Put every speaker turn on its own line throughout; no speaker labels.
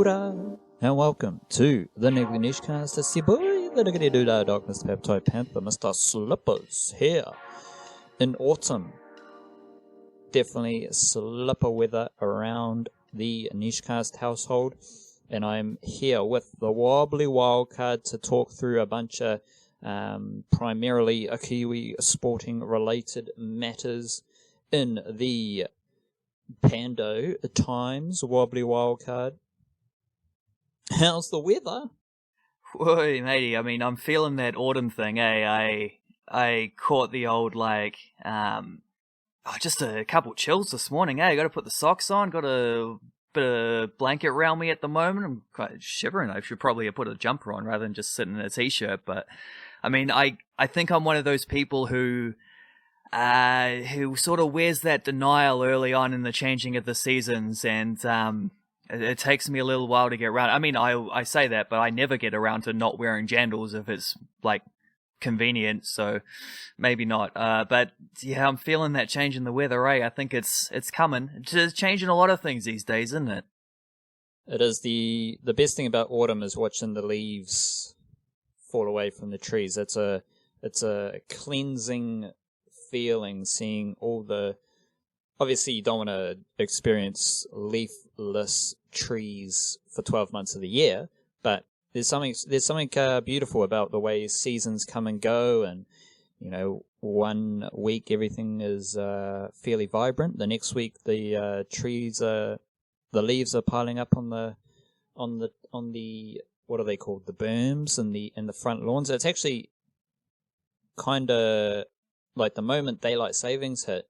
ora, and welcome to the Niggly Nishcast. It's your boy, the Niggly Doodah Dog, Mr. Peptoid Panther, Mr. Slippers, here in autumn. Definitely slipper weather around the Nishcast household, and I'm here with the Wobbly Wildcard to talk through a bunch of primarily a Kiwi sporting related matters in the Pando Times. Wobbly Wildcard, how's the weather?
Whoa, matey, I mean, I'm feeling that autumn thing, eh? I caught the old, just a couple chills this morning, eh? Got to put the socks on, got a bit of blanket around me at the moment. I'm quite shivering. I should probably have put a jumper on rather than just sitting in a t-shirt, but I mean, I think I'm one of those people who sort of wears that denial early on in the changing of the seasons, and it takes me a little while to get around. I mean, I say that, but I never get around to not wearing jandals if it's like convenient, so maybe not. But yeah, I'm feeling that change in the weather, eh? I think it's coming. It's changing a lot of things these days, isn't it?
It is. The best thing about autumn is watching the leaves fall away from the trees. It's a cleansing feeling, seeing all the... Obviously, you don't want to experience leafless trees for 12 months of the year, but there's something beautiful about the way seasons come and go, and one week everything is fairly vibrant. The next week the leaves are piling up on the what are they called, the berms and the front lawns. It's actually kind of like the moment daylight savings hit,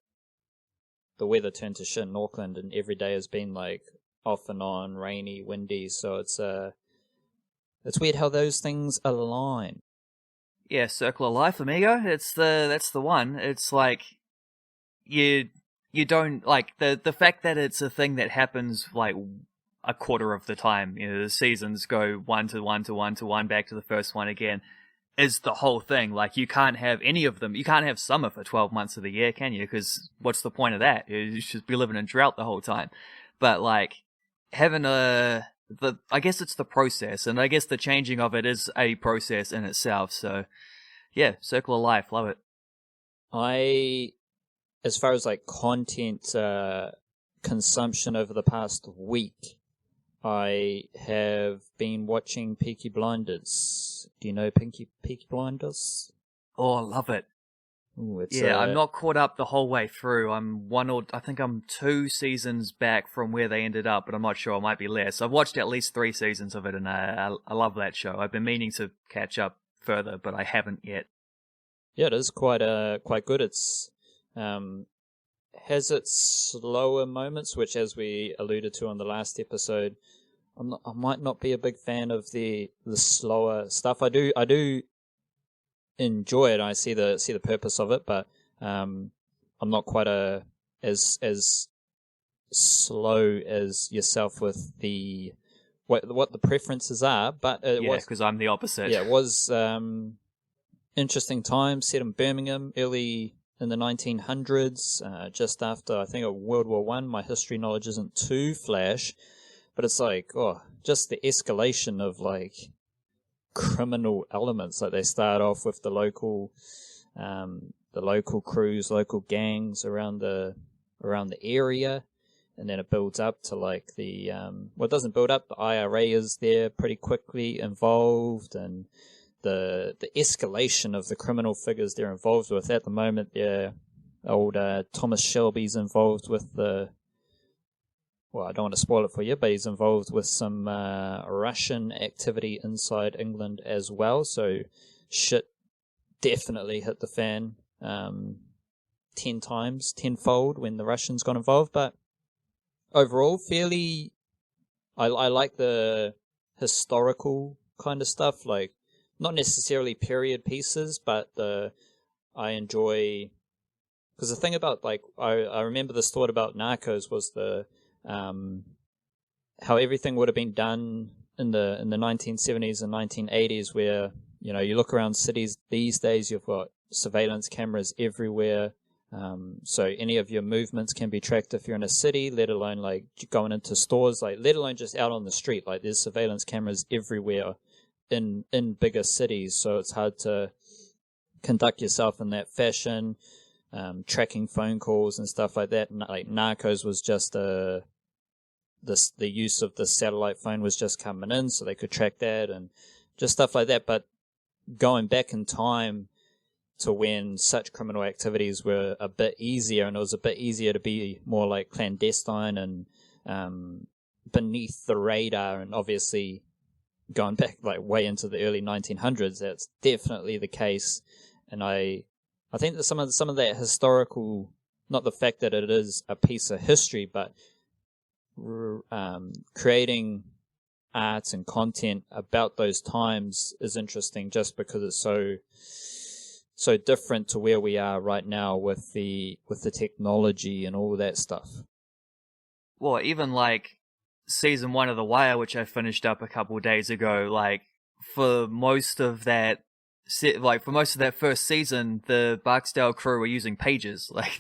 the weather turned to shit in Auckland, and every day has been like off and on, rainy, windy. So it's weird how those things align.
Yeah, circle of life, amigo. That's the one. It's like you don't like the fact that it's a thing that happens like a quarter of the time. The seasons go one to one to one to one back to the first one again. Is the whole thing. Like, you can't have any of them. You can't have summer for 12 months of the year, can you? Because what's the point of that? You should be living in drought the whole time. But, like, having I guess it's the process, and I guess the changing of it is a process in itself. So, yeah, circle of life. Love it.
As far as, like, content consumption over the past week, I have been watching Peaky Blinders. Do you know Peaky Blinders?
Oh, I love it.
Ooh,
I'm not caught up the whole way through. I think I'm 2 seasons back from where they ended up, but I'm not sure. It might be less. I've watched at least 3 seasons of it, and I love that show. I've been meaning to catch up further, but I haven't yet.
Yeah, it is quite good. It's has its slower moments, which, as we alluded to on the last episode, I might not be a big fan of the slower stuff. I do enjoy it. I see the purpose of it, but I'm not quite as slow as yourself with the what the preferences are. But
because I'm the opposite.
Yeah, it was interesting time set in Birmingham early in the 1900s, just after, I think, World War I. My history knowledge isn't too flash, but it's like, just the escalation of like criminal elements. Like, they start off with the local crews, local gangs around the area, and then it builds up to like it doesn't build up. The IRA is there pretty quickly involved, and the escalation of the criminal figures they're involved with. At the moment, old Thomas Shelby's involved with I don't want to spoil it for you, but he's involved with some Russian activity inside England as well. So shit definitely hit the fan 10-fold when the Russians got involved. But overall, fairly, I like the historical kind of stuff, like, not necessarily period pieces, but I enjoy, because the thing about, like, I remember this thought about Narcos was how everything would have been done in the 1970s and 1980s, where you look around cities these days, you've got surveillance cameras everywhere, So any of your movements can be tracked if you're in a city, let alone like going into stores, like let alone just out on the street. Like there's surveillance cameras everywhere in bigger cities, so it's hard to conduct yourself in that fashion. Tracking phone calls and stuff like that. Like Narcos was just the use of the satellite phone was just coming in, so they could track that and just stuff like that. But going back in time to when such criminal activities were a bit easier, and it was a bit easier to be more like clandestine and beneath the radar, and obviously going back like way into the early 1900s, that's definitely the case. And I think that some of that historical, not the fact that it is a piece of history, but creating art and content about those times is interesting, just because it's so different to where we are right now with the technology and all that stuff.
Well, even like season 1 of The Wire, which I finished up a couple of days ago, like for most of that first season, the Barksdale crew were using pages. Like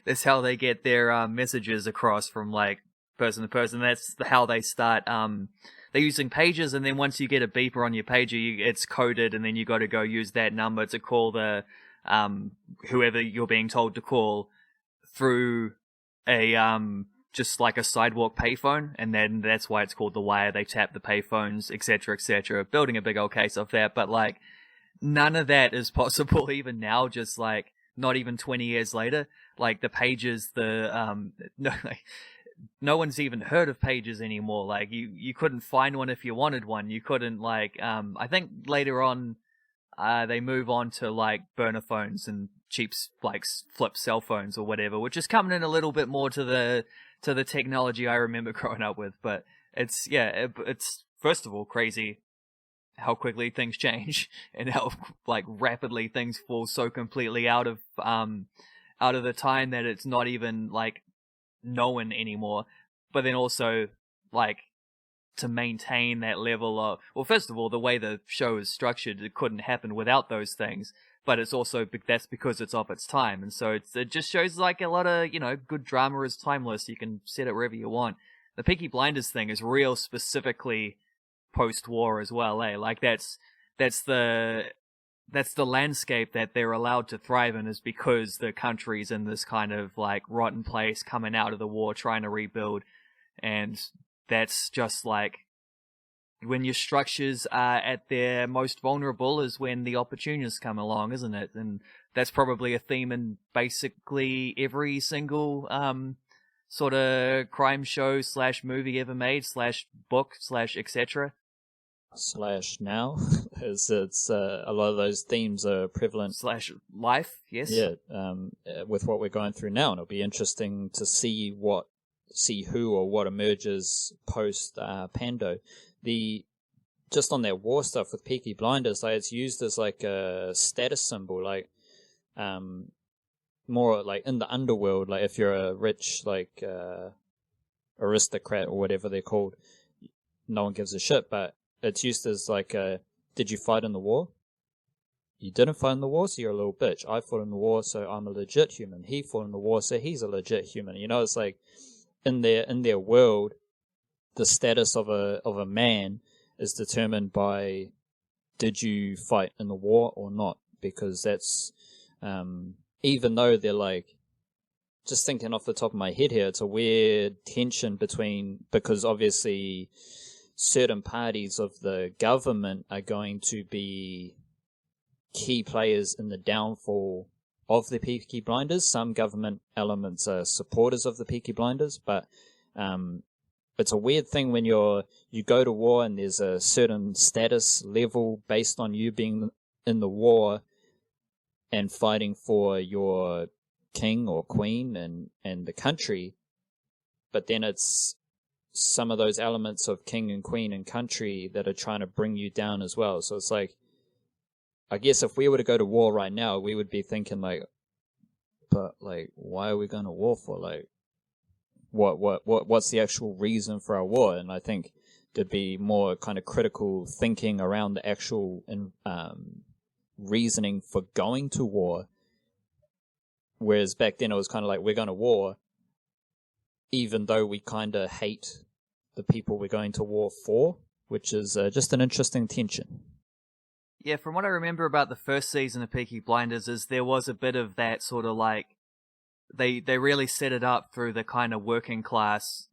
that's how they get their messages across from like person to person. That's how they start. They're using pages, and then once you get a beeper on your pager, it's coded, and then you got to go use that number to call the whoever you're being told to call through a just like a sidewalk payphone, and then that's why it's called The Wire. They tap the payphones, etc., building a big old case of that. But like, none of that is possible even now. Just like not even 20 years later, like the pages, no one's even heard of pages anymore. Like you couldn't find one if you wanted one. You couldn't like I think later on they move on to like burner phones and cheap like flip cell phones or whatever, which is coming in a little bit more to the technology I remember growing up with. But it's first of all crazy how quickly things change and how like rapidly things fall so completely out of the time that it's not even like known anymore. But then also like to maintain that level of, well, first of all, the way the show is structured, it couldn't happen without those things. But it's also that's because it's of its time, and so it just shows like a lot of good drama is timeless. You can set it wherever you want. The Peaky Blinders thing is real specifically post-war as well, eh? Like that's the landscape that they're allowed to thrive in, is because the country's in this kind of like rotten place coming out of the war, trying to rebuild. And that's just like when your structures are at their most vulnerable is when the opportunists come along, isn't it? And that's probably a theme in basically every single sort of crime show / movie ever made / book / etc.
/ now it's a lot of those themes are prevalent
/ life, yes.
Yeah, with what we're going through now, and it'll be interesting to see who or what emerges post Pando. Just on that war stuff with Peaky Blinders, like it's used as like a status symbol, like more like in the underworld. Like if you're a rich like aristocrat or whatever they're called, no one gives a shit. But it's used as like did you fight in the war? You didn't fight in the war, so you're a little bitch. I fought in the war, so I'm a legit human. He fought in the war, so he's a legit human. It's like in their world, the status of a man is determined by did you fight in the war or not, because that's even though they're like, just thinking off the top of my head here, it's a weird tension because obviously certain parties of the government are going to be key players in the downfall of the Peaky Blinders. Some government elements are supporters of the Peaky Blinders, but it's a weird thing when you go to war and there's a certain status level based on you being in the war and fighting for your king or queen and the country, but then it's some of those elements of king and queen and country that are trying to bring you down as well. So it's like, I guess if we were to go to war right now, we would be thinking like, but like, why are we going to war for? Like, what's the actual reason for our war? And I think there'd be more kind of critical thinking around the actual reasoning for going to war, Whereas back then it was kind of like, we're going to war, even though we kind of hate the people we're going to war for, which is just an interesting tension.
Yeah, from what I remember about the first season of Peaky Blinders is there was a bit of that sort of like, they really set it up through the kind of working class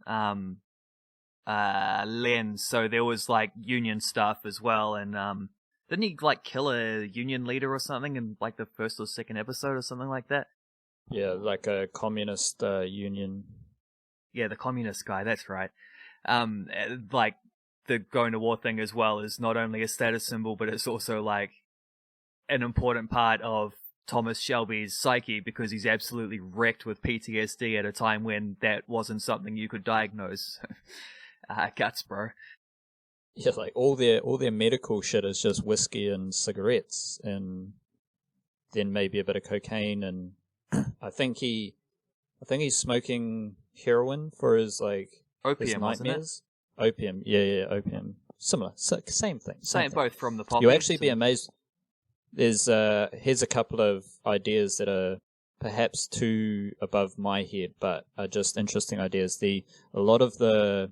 lens. So there was like union stuff as well, and didn't he like kill a union leader or something in like the first or second episode or something like that?
Yeah, like a communist union.
Yeah, the communist guy, that's right. Like the going to war thing as well is not only a status symbol, but it's also like an important part of Thomas Shelby's psyche, because he's absolutely wrecked with PTSD at a time when that wasn't something you could diagnose. Guts, bro.
Yeah, like all their medical shit is just whiskey and cigarettes, and then maybe a bit of cocaine, and I think he's smoking heroin for his like
Opium,
his nightmares.
wasn't it?
Opium, yeah, opium. Similar, same thing.
Both from the pop.
You'll actually be amazed. Here's a couple of ideas that are perhaps too above my head, but are just interesting ideas. A lot of the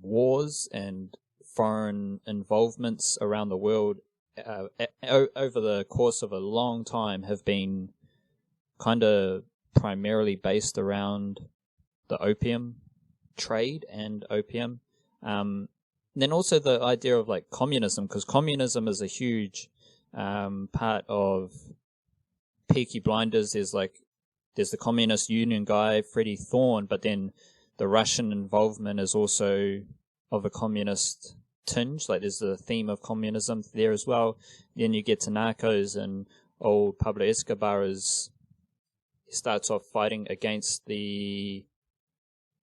wars and foreign involvements around the world over the course of a long time have been kind of primarily based around the opium trade and opium. Then also the idea of like communism, because communism is a huge part of Peaky Blinders. There's the Communist Union guy, Freddie Thorne, but then the Russian involvement is also of a communist tinge. Like there's the theme of communism there as well. Then you get to Narcos, and old Pablo Escobar he starts off fighting against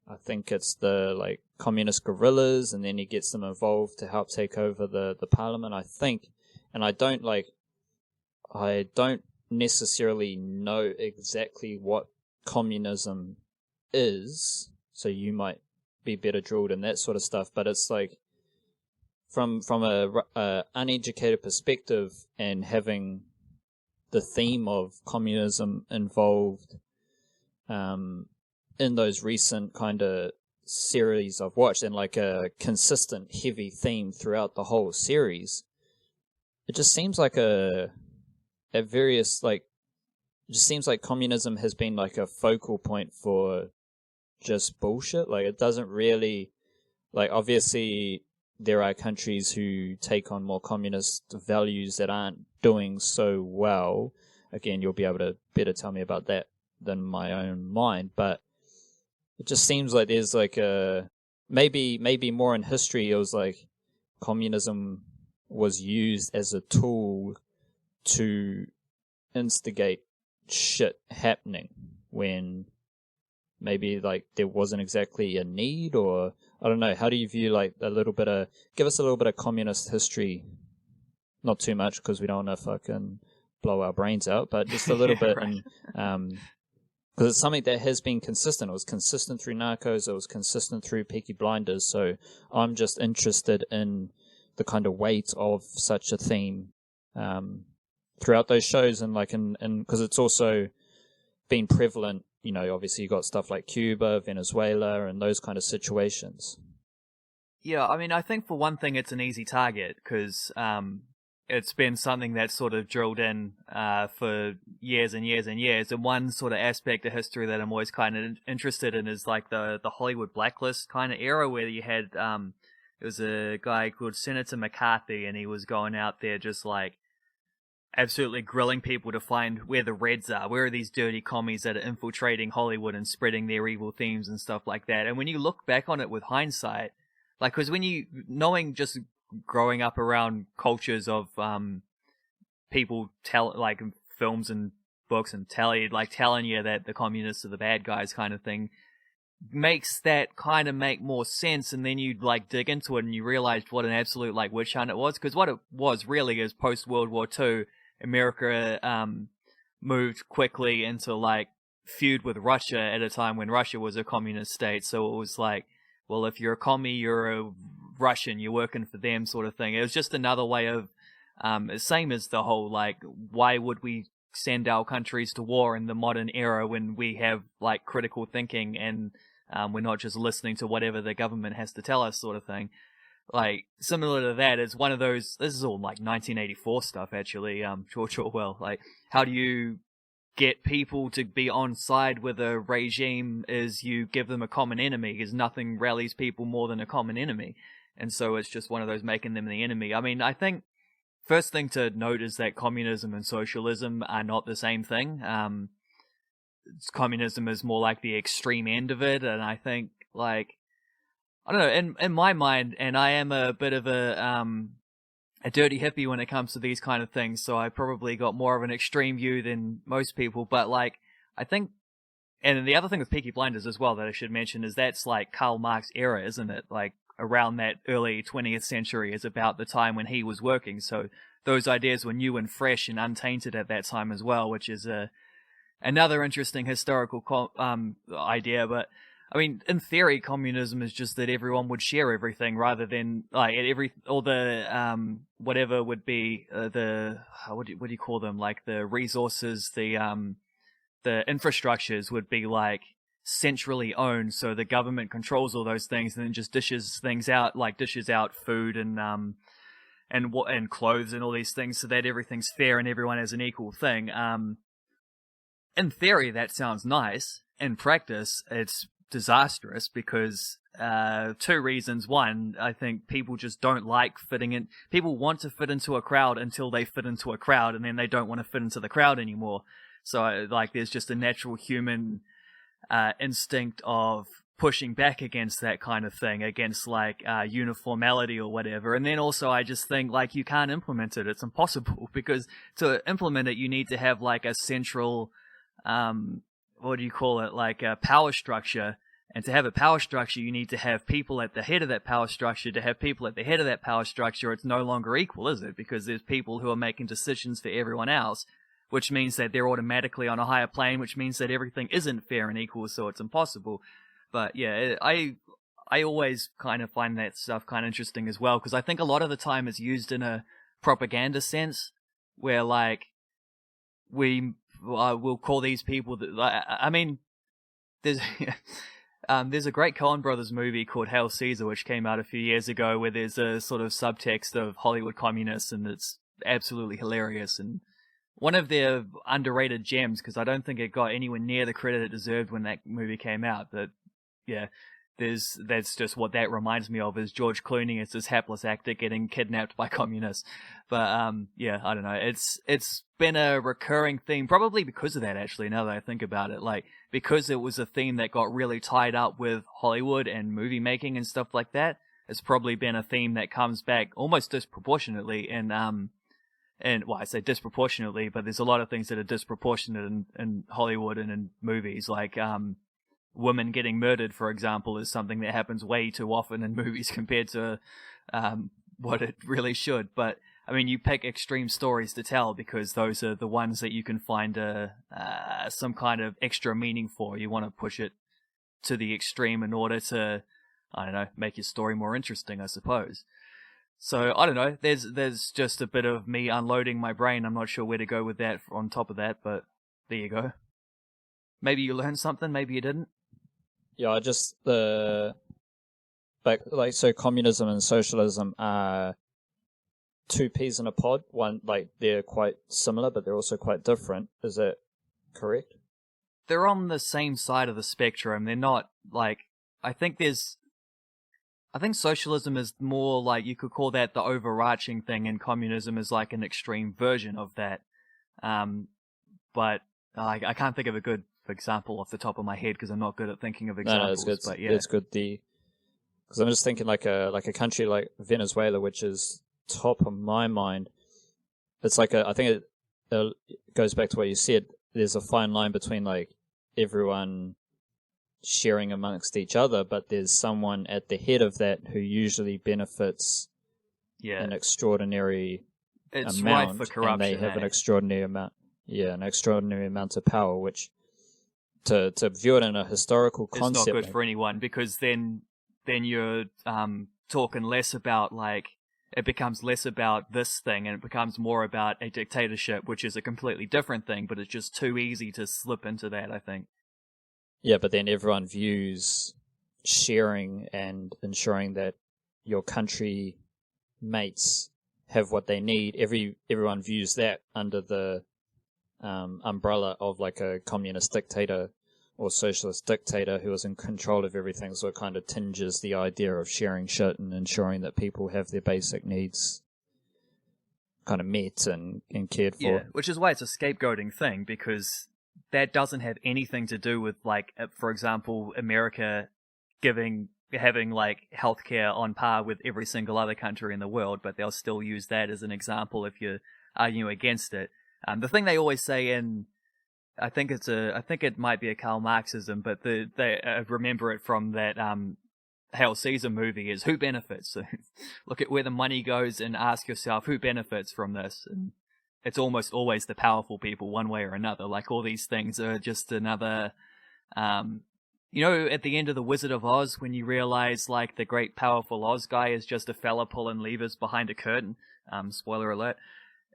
I think it's the like communist guerrillas, and then he gets them involved to help take over the parliament, I think. And I don't necessarily know exactly what communism is, so you might be better drilled in that sort of stuff, but it's like from a uneducated perspective, and having the theme of communism involved in those recent kind of series I've watched, and like a consistent heavy theme throughout the whole series, it just seems like it just seems like communism has been like a focal point for just bullshit. Like it doesn't really, like obviously there are countries who take on more communist values that aren't doing so well. Again, you'll be able to better tell me about that than my own mind, but it just seems like there's like maybe more in history it was like communism was used as a tool to instigate shit happening when maybe like there wasn't exactly a need, or I don't know. How do you view like give us a little bit of communist history? Not too much, because we don't want to fucking blow our brains out, but just a little bit. Right. And because it's something that has been consistent. It was consistent through Narcos. It was consistent through Peaky Blinders. So I'm just interested in the kind of weight of such a theme throughout those shows, and like and because it's also been prevalent. You know, obviously you got stuff like Cuba, Venezuela, and those kind of situations.
Yeah, I mean, I think for one thing, it's an easy target because it's been something that's sort of drilled in for years and years and years. And one sort of aspect of history that I'm always kind of interested in is like the Hollywood blacklist kind of era, where you had there was a guy called Senator McCarthy, and he was going out there just like absolutely grilling people to find where the Reds are. Where are these dirty commies that are infiltrating Hollywood and spreading their evil themes and stuff like that? And when you look back on it with hindsight, like, because when you, knowing just growing up around cultures of people like films and books and telling you that the communists are the bad guys kind of thing, makes that kind of make more sense. And then you like dig into it and you realized what an absolute like witch hunt it was. Because what it was really is post World War II, America moved quickly into like feud with Russia at a time when Russia was a communist state. So it was like, well, if you're a commie, you're a Russian, you're working for them sort of thing. It was just another way of, same as the whole like, why would we send our countries to war in the modern era when we have like critical thinking and we're not just listening to whatever the government has to tell us, sort of thing. Like, similar to that, it's one of those, this is all like 1984 stuff actually, George Orwell. Like, how do you get people to be on side with a regime? Is you give them a common enemy, because nothing rallies people more than a common enemy. And so it's just one of those making them the enemy. I mean, I think first thing to note is that communism and socialism are not the same thing. Communism is more like the extreme end of it, and I think, like, I don't know, in my mind, and I am a bit of a dirty hippie when it comes to these kind of things, so I probably got more of an extreme view than most people, but, like, I think, and the other thing with Peaky Blinders as well that I should mention is that's, like, Karl Marx era, isn't it? Like, around that early 20th century is about the time when he was working, so those ideas were new and fresh and untainted at that time as well, which is another interesting historical idea. But I mean, in theory, communism is just that everyone would share everything rather than like whatever would be the what do you call them, like the resources, the infrastructures would be like centrally owned, so the government controls all those things and then just dishes out food and clothes and all these things so that everything's fair and everyone has an equal thing. In theory, that sounds nice. In practice, it's disastrous because two reasons. One, I think people just don't like fitting in. People want to fit into a crowd until they fit into a crowd, and then they don't want to fit into the crowd anymore. So, like, there's just a natural human instinct of pushing back against that kind of thing, against like uniformity or whatever. And then also I just think like you can't implement it. It's impossible because to implement it you need to have like a central what do you call it, like a power structure. And to have a power structure you need to have people at the head of that power structure. To have people at the head of that power structure, it's no longer equal, is it? Because there's people who are making decisions for everyone else, which means that they're automatically on a higher plane, which means that everything isn't fair and equal, so it's impossible. But yeah, I always kind of find that stuff kind of interesting as well, because I think a lot of the time it's used in a propaganda sense, where like we'll call these people I mean, there's there's a great Coen Brothers movie called Hail Caesar, which came out a few years ago, where there's a sort of subtext of Hollywood communists, and it's absolutely hilarious and one of their underrated gems, because I don't think it got anywhere near the credit it deserved when that movie came out. But yeah, that's just what that reminds me of, is George Clooney as this hapless actor getting kidnapped by communists. But yeah, I don't know. It's been a recurring theme, probably because of that, actually, now that I think about it. Like, because it was a theme that got really tied up with Hollywood and movie making and stuff like that, it's probably been a theme that comes back almost disproportionately in well, I say disproportionately, but there's a lot of things that are disproportionate in Hollywood and in movies, like women getting murdered, for example, is something that happens way too often in movies compared to what it really should. But I mean, you pick extreme stories to tell because those are the ones that you can find some kind of extra meaning for. You want to push it to the extreme in order to, I don't know, make your story more interesting, I suppose. So, I don't know, there's just a bit of me unloading my brain. I'm not sure where to go with that on top of that, but there you go. Maybe you learned something, maybe you didn't.
Yeah, I just, so communism and socialism are two peas in a pod. One, like, they're quite similar, but they're also quite different. Is that correct?
They're on the same side of the spectrum. They're not, like, I think socialism is more like, you could call that the overarching thing, and communism is like an extreme version of that. But I can't think of a good example off the top of my head because I'm not good at thinking of examples.
No, it's good.
But yeah,
it's good. Because I'm just thinking like a country like Venezuela, which is top of my mind. It's like I think it goes back to what you said. There's a fine line between like everyone sharing amongst each other, but there's someone at the head of that who usually benefits an extraordinary amount,
rife for corruption,
and they have an extraordinary amount of power, which to view it in a historical concept,
it's not good for anyone, because then you're talking less about like, it becomes less about this thing and it becomes more about a dictatorship, which is a completely different thing, but it's just too easy to slip into that, I think.
Yeah, but then everyone views sharing and ensuring that your country mates have what they need. Everyone views that under the umbrella of like a communist dictator or socialist dictator who is in control of everything, so it kind of tinges the idea of sharing shit and ensuring that people have their basic needs kind of met and cared for.
Yeah, which is why it's a scapegoating thing, because that doesn't have anything to do with, like, for example, America having like healthcare on par with every single other country in the world, but they'll still use that as an example if you're arguing against it. The thing they always say in, I think it might be a Karl Marxism, but they remember it from that Hail Caesar movie, is who benefits. So look at where the money goes and ask yourself who benefits from this. And it's almost always the powerful people, one way or another. Like, all these things are just another, you know, at the end of The Wizard of Oz, when you realize, like, the great powerful Oz guy is just a fella pulling levers behind a curtain. Spoiler alert.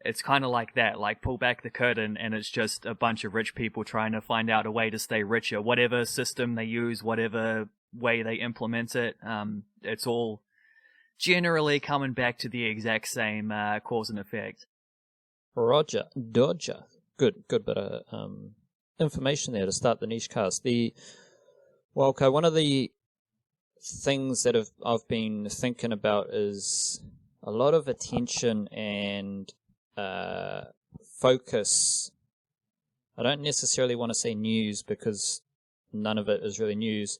It's kind of like that, like, pull back the curtain and it's just a bunch of rich people trying to find out a way to stay richer. Whatever system they use, whatever way they implement it, it's all generally coming back to the exact same cause and effect.
Roger Dodger. Good bit of information there to start the niche cast. One of the things that I've been thinking about is a lot of attention and focus. I don't necessarily want to say news, because none of it is really news,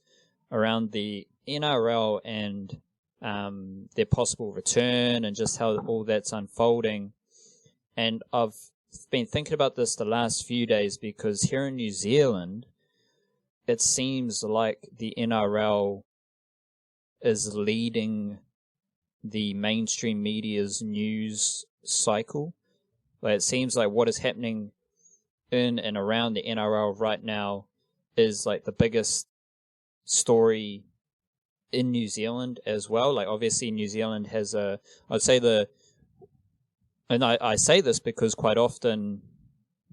around the NRL and their possible return and just how all that's unfolding. And I've been thinking about this the last few days, because here in New Zealand, it seems like the NRL is leading the mainstream media's news cycle. Like, it seems like what is happening in and around the NRL right now is like the biggest story in New Zealand as well. Like, obviously New Zealand has I say this because quite often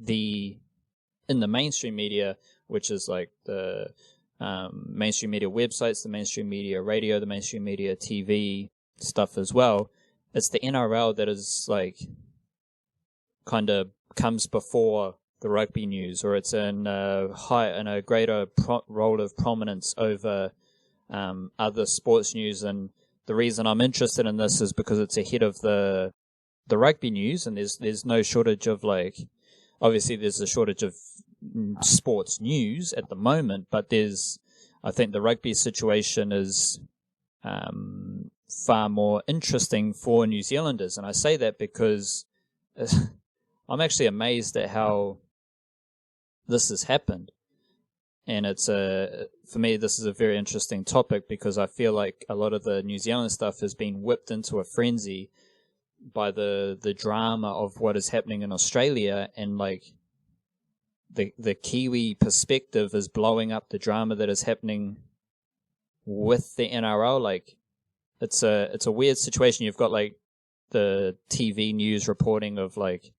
in the mainstream media, which is like the mainstream media websites, the mainstream media radio, the mainstream media TV stuff as well, it's the NRL that is like kind of comes before the rugby news, or it's in a greater role of prominence over other sports news. And the reason I'm interested in this is because it's ahead of the rugby news, and there's no shortage of, like, obviously there's a shortage of sports news at the moment, but I think the rugby situation is far more interesting for New Zealanders. And I say that because I'm actually amazed at how this has happened. And for me, this is a very interesting topic, because I feel like a lot of the New Zealand stuff has been whipped into a frenzy by the drama of what is happening in Australia, and like the Kiwi perspective is blowing up the drama that is happening with the NRL. Like, it's a weird situation. You've got like the TV news reporting of like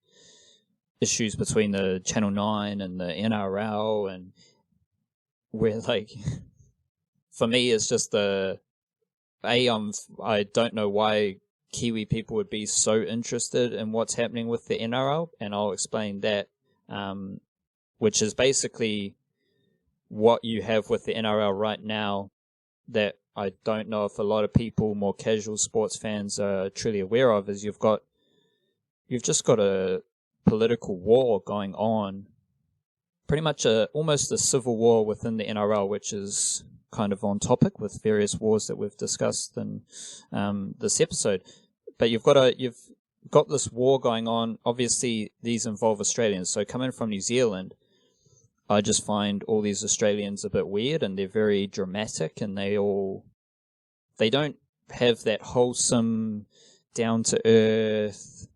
issues between the Channel 9 and the NRL, and where, like, for me, it's just I don't know why Kiwi people would be so interested in what's happening with the NRL, and I'll explain that, which is basically what you have with the NRL right now that I don't know if a lot of people, more casual sports fans, are truly aware of, is you've just got a political war going on, pretty much almost a civil war within the NRL, which is kind of on topic with various wars that we've discussed in this episode. But you've got this war going on. Obviously, these involve Australians. So coming from New Zealand, I just find all these Australians a bit weird, and they're very dramatic, and they don't have that wholesome, down to earth,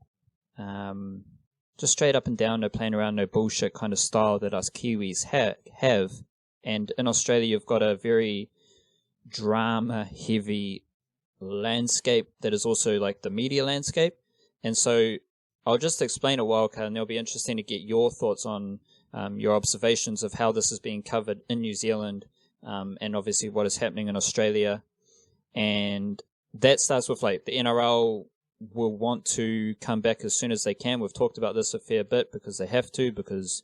just straight up and down, no playing around, no bullshit kind of style that us Kiwis have. And in Australia, you've got a very drama-heavy landscape that is also like the media landscape. And so I'll just explain it, Wildcard, and it'll be interesting to get your thoughts on your observations of how this is being covered in New Zealand, and obviously what is happening in Australia. And that starts with like the NRL will want to come back as soon as they can. We've talked about this a fair bit because they have to, because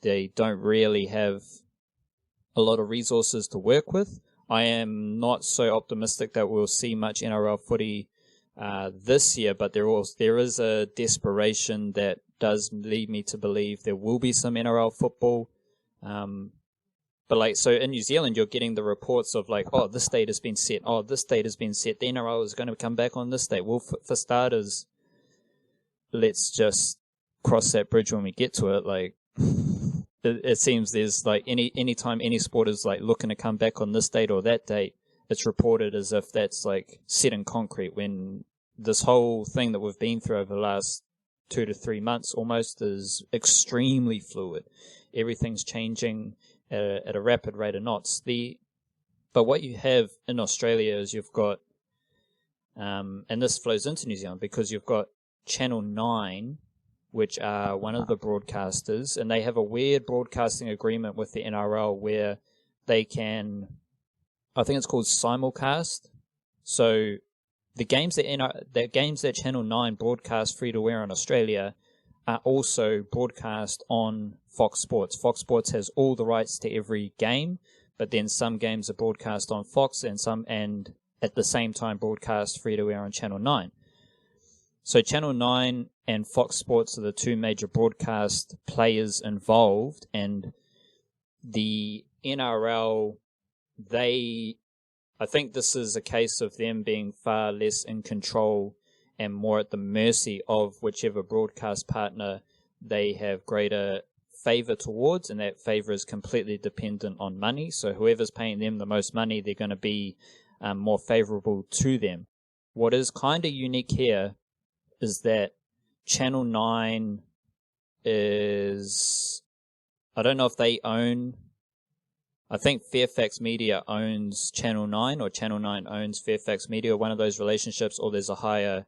they don't really have a lot of resources to work with. I am not so optimistic that we'll see much NRL footy this year, but there is a desperation that does lead me to believe there will be some NRL football. But like, so in New Zealand, you're getting the reports of like, oh, this date has been set. Oh, this date has been set. The NRL is going to come back on this date. Well, for starters, let's just cross that bridge when we get to it. Like, it seems there's like any time any sport is like looking to come back on this date or that date, it's reported as if that's like set in concrete, when this whole thing that we've been through over the last 2 to 3 months almost is extremely fluid. Everything's changing at a rapid rate of knots. But what you have in Australia is you've got, and this flows into New Zealand, because you've got Channel 9, which are one of the broadcasters, and they have a weird broadcasting agreement with the NRL where they can, I think it's called simulcast. So the games that Channel 9 broadcast free to air in Australia are also broadcast on Fox Sports. Fox Sports has all the rights to every game, but then some games are broadcast on Fox and at the same time broadcast free to air on Channel 9. So Channel 9 and Fox Sports are the two major broadcast players involved, and the NRL, I think this is a case of them being far less in control and more at the mercy of whichever broadcast partner they have greater favor towards, and that favor is completely dependent on money. So whoever's paying them the most money, they're going to be more favorable to them. What is kind of unique here is that Channel 9 is, I don't know if they own, I think Fairfax Media owns Channel 9, or Channel 9 owns Fairfax Media, one of those relationships, or there's a higher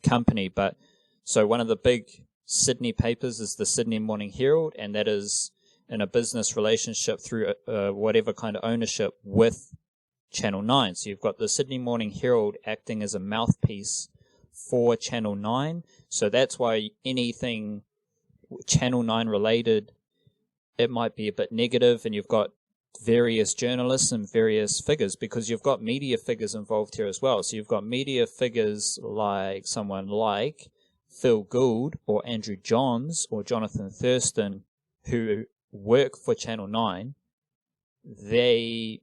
company. But so one of the big Sydney papers is the Sydney Morning Herald, and that is in a business relationship through whatever kind of ownership with Channel 9. So you've got the Sydney Morning Herald acting as a mouthpiece for Channel 9. So that's why anything Channel 9 related, it might be a bit negative, and you've got various journalists and various figures, because you've got media figures involved here as well. So you've got media figures like someone like Phil Gould or Andrew Johns or Jonathan Thurston, who work for Channel 9. They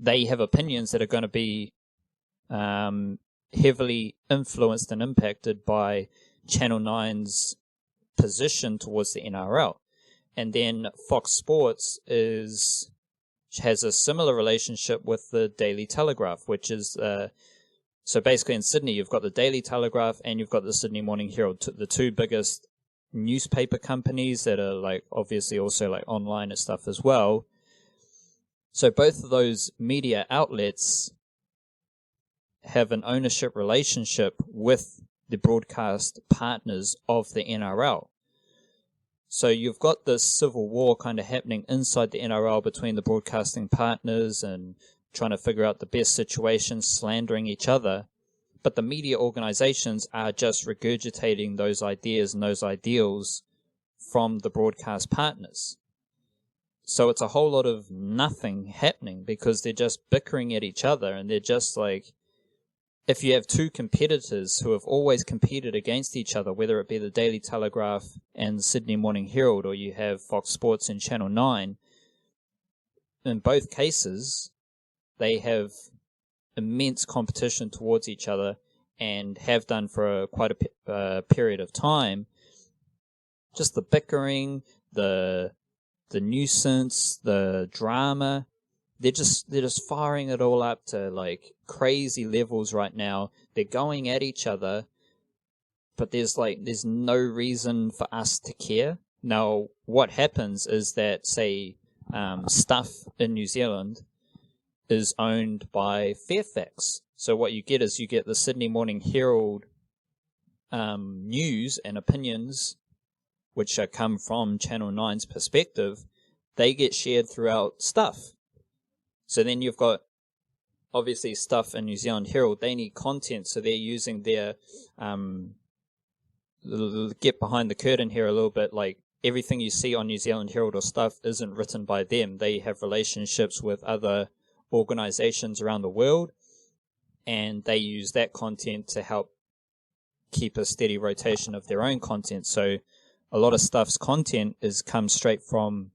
have opinions that are going to be heavily influenced and impacted by Channel 9's position towards the NRL. And then Fox Sports has a similar relationship with the Daily Telegraph, which is, so basically in Sydney, you've got the Daily Telegraph and you've got the Sydney Morning Herald, the two biggest newspaper companies that are like obviously also like online and stuff as well. So both of those media outlets have an ownership relationship with the broadcast partners of the NRL. So you've got this civil war kind of happening inside the NRL between the broadcasting partners and trying to figure out the best situation, slandering each other. But the media organizations are just regurgitating those ideas and those ideals from the broadcast partners. So it's a whole lot of nothing happening because they're just bickering at each other, and they're just like, if you have two competitors who have always competed against each other, whether it be the Daily Telegraph and Sydney Morning Herald, or you have Fox Sports and Channel 9, in both cases, they have immense competition towards each other and have done for quite a period of time. Just the bickering, the nuisance, the drama, they're just firing it all up to like crazy levels right now. They're going at each other, but there's no reason for us to care. Now, what happens is that, say, Stuff in New Zealand, is owned by Fairfax. So what you get is you get the Sydney Morning Herald news and opinions, which come from Channel 9's perspective. They get shared throughout Stuff. So then you've got, obviously, Stuff and New Zealand Herald. They need content, so they're using their, get behind the curtain here a little bit, like, everything you see on New Zealand Herald or Stuff isn't written by them. They have relationships with other organizations around the world, and they use that content to help keep a steady rotation of their own content. So a lot of Stuff's content comes straight from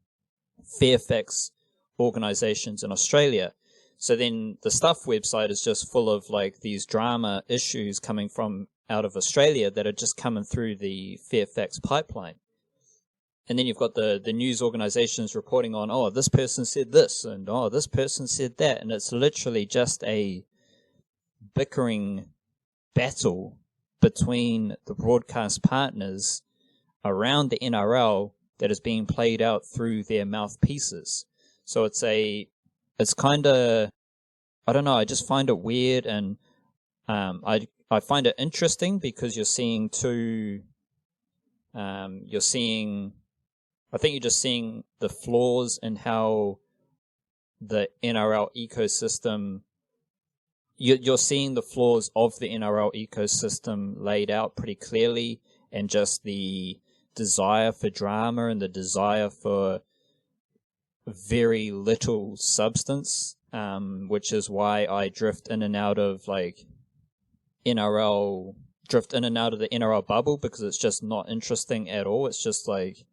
Fairfax organizations in Australia. So then the Stuff website is just full of like these drama issues coming from out of Australia that are just coming through the Fairfax pipeline. And then you've got the news organizations reporting on, oh, this person said this, and oh, this person said that. And it's literally just a bickering battle between the broadcast partners around the NRL that is being played out through their mouthpieces. So it's kind of, I don't know, I just find it weird, and I find it interesting because you're seeing I think you're just seeing the flaws in how the NRL ecosystem, you're seeing the flaws of the NRL ecosystem laid out pretty clearly, and just the desire for drama and the desire for very little substance, which is why I drift in and out of the NRL bubble, because it's just not interesting at all. It's just like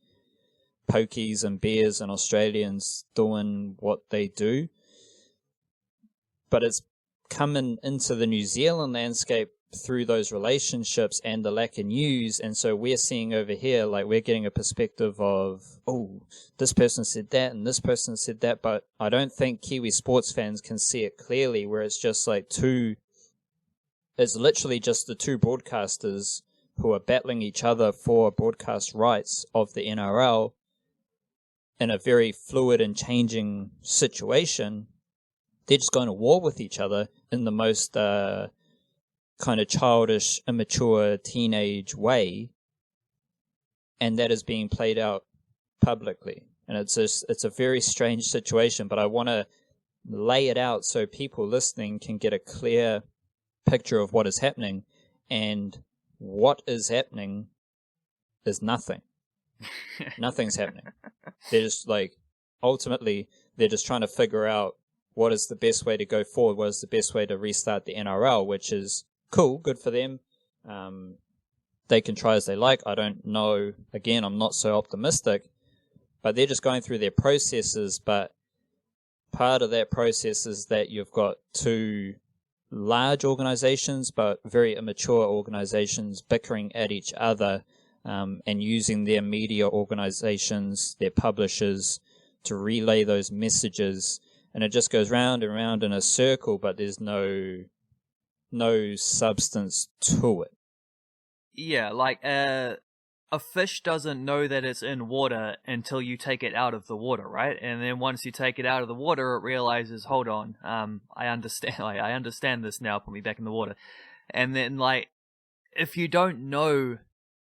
pokies and bears and Australians doing what they do. But it's coming into the New Zealand landscape through those relationships and the lack of news. And so we're seeing over here, like, we're getting a perspective of, oh, this person said that and this person said that, but I don't think Kiwi sports fans can see it clearly, where it's just like it's literally just the two broadcasters who are battling each other for broadcast rights of the NRL in a very fluid and changing situation. They're just going to war with each other in the most kind of childish, immature, teenage way, and that is being played out publicly. And it's a very strange situation, but I want to lay it out so people listening can get a clear picture of what is happening. And what is happening is nothing. Nothing's happening. They're just ultimately, they're just trying to figure out what is the best way to go forward, what is the best way to restart the NRL, which is cool, good for them. They can try as they like. I don't know. Again, I'm not so optimistic, but they're just going through their processes. But part of that process is that you've got two large organizations, but very immature organizations bickering at each other, and using their media organizations, their publishers, to relay those messages. And it just goes round and round in a circle, but there's no substance to it.
Yeah, like a fish doesn't know that it's in water until you take it out of the water, right? And then once you take it out of the water, it realizes, hold on, I understand. I understand this now. Put me back in the water. And then, if you don't know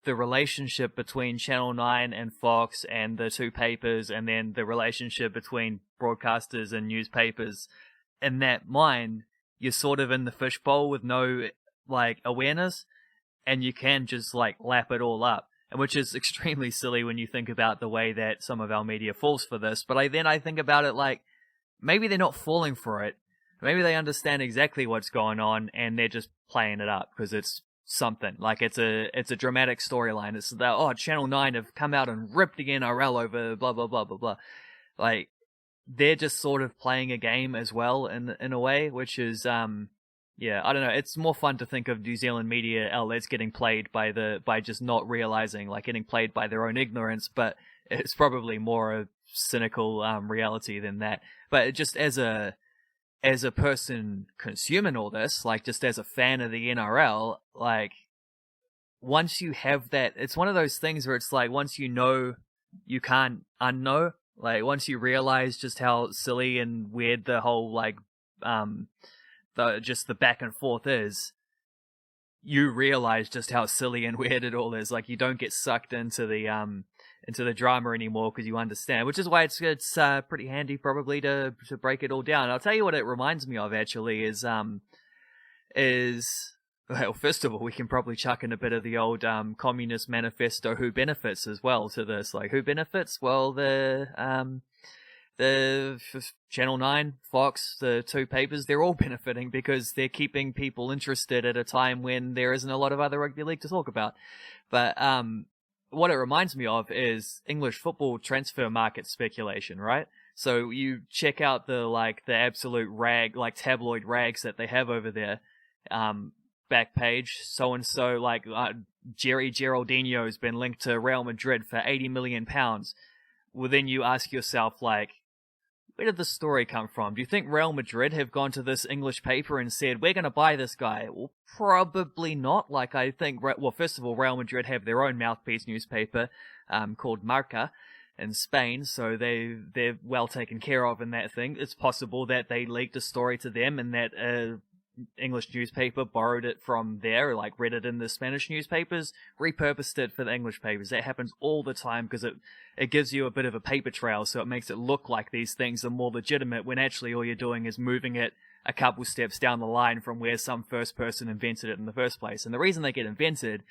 the relationship between Channel 9 and Fox and the two papers, and then the relationship between broadcasters and newspapers, in that mind, you're sort of in the fishbowl with no awareness, and you can just lap it all up, which is extremely silly when you think about the way that some of our media falls for this. But I think about it maybe they're not falling for it. Maybe they understand exactly what's going on and they're just playing it up because it's something. It's a dramatic storyline. It's that, Channel 9 have come out and ripped the NRL over blah blah blah blah blah. They're just sort of playing a game as well in a way, which is I don't know. It's more fun to think of New Zealand media outlets getting played by just not realizing, getting played by their own ignorance, but it's probably more a cynical reality than that. But just as a person consuming all this, just as a fan of the NRL, once you have that, it's one of those things where it's once you know, you can't unknow. Once you realize just how silly and weird the whole just the back and forth is, you realize just how silly and weird it all is. Like, you don't get sucked into the drama anymore because you understand, which is why it's pretty handy probably to break it all down. I'll tell you what it reminds me of actually is well, first of all, we can probably chuck in a bit of the old Communist Manifesto who benefits as well to this. Like, who benefits? Well, the Channel 9, Fox, the two papers, they're all benefiting because they're keeping people interested at a time when there isn't a lot of other rugby league to talk about. But what it reminds me of is English football transfer market speculation, right? So you check out the absolute rag, like tabloid rags that they have over there. Back page, so-and-so, Jerry Geraldinho's been linked to Real Madrid for £80 million. Well, then you ask yourself, where did the story come from? Do you think Real Madrid have gone to this English paper and said, we're going to buy this guy? Well, probably not. I think, first of all, Real Madrid have their own mouthpiece newspaper called Marca in Spain, so they're well taken care of in that thing. It's possible that they leaked a story to them and that English newspaper borrowed it from there, read it in the Spanish newspapers, repurposed it for the English papers. That happens all the time because it gives you a bit of a paper trail, so it makes it look like these things are more legitimate when actually all you're doing is moving it a couple steps down the line from where some first person invented it in the first place. And the reason they get invented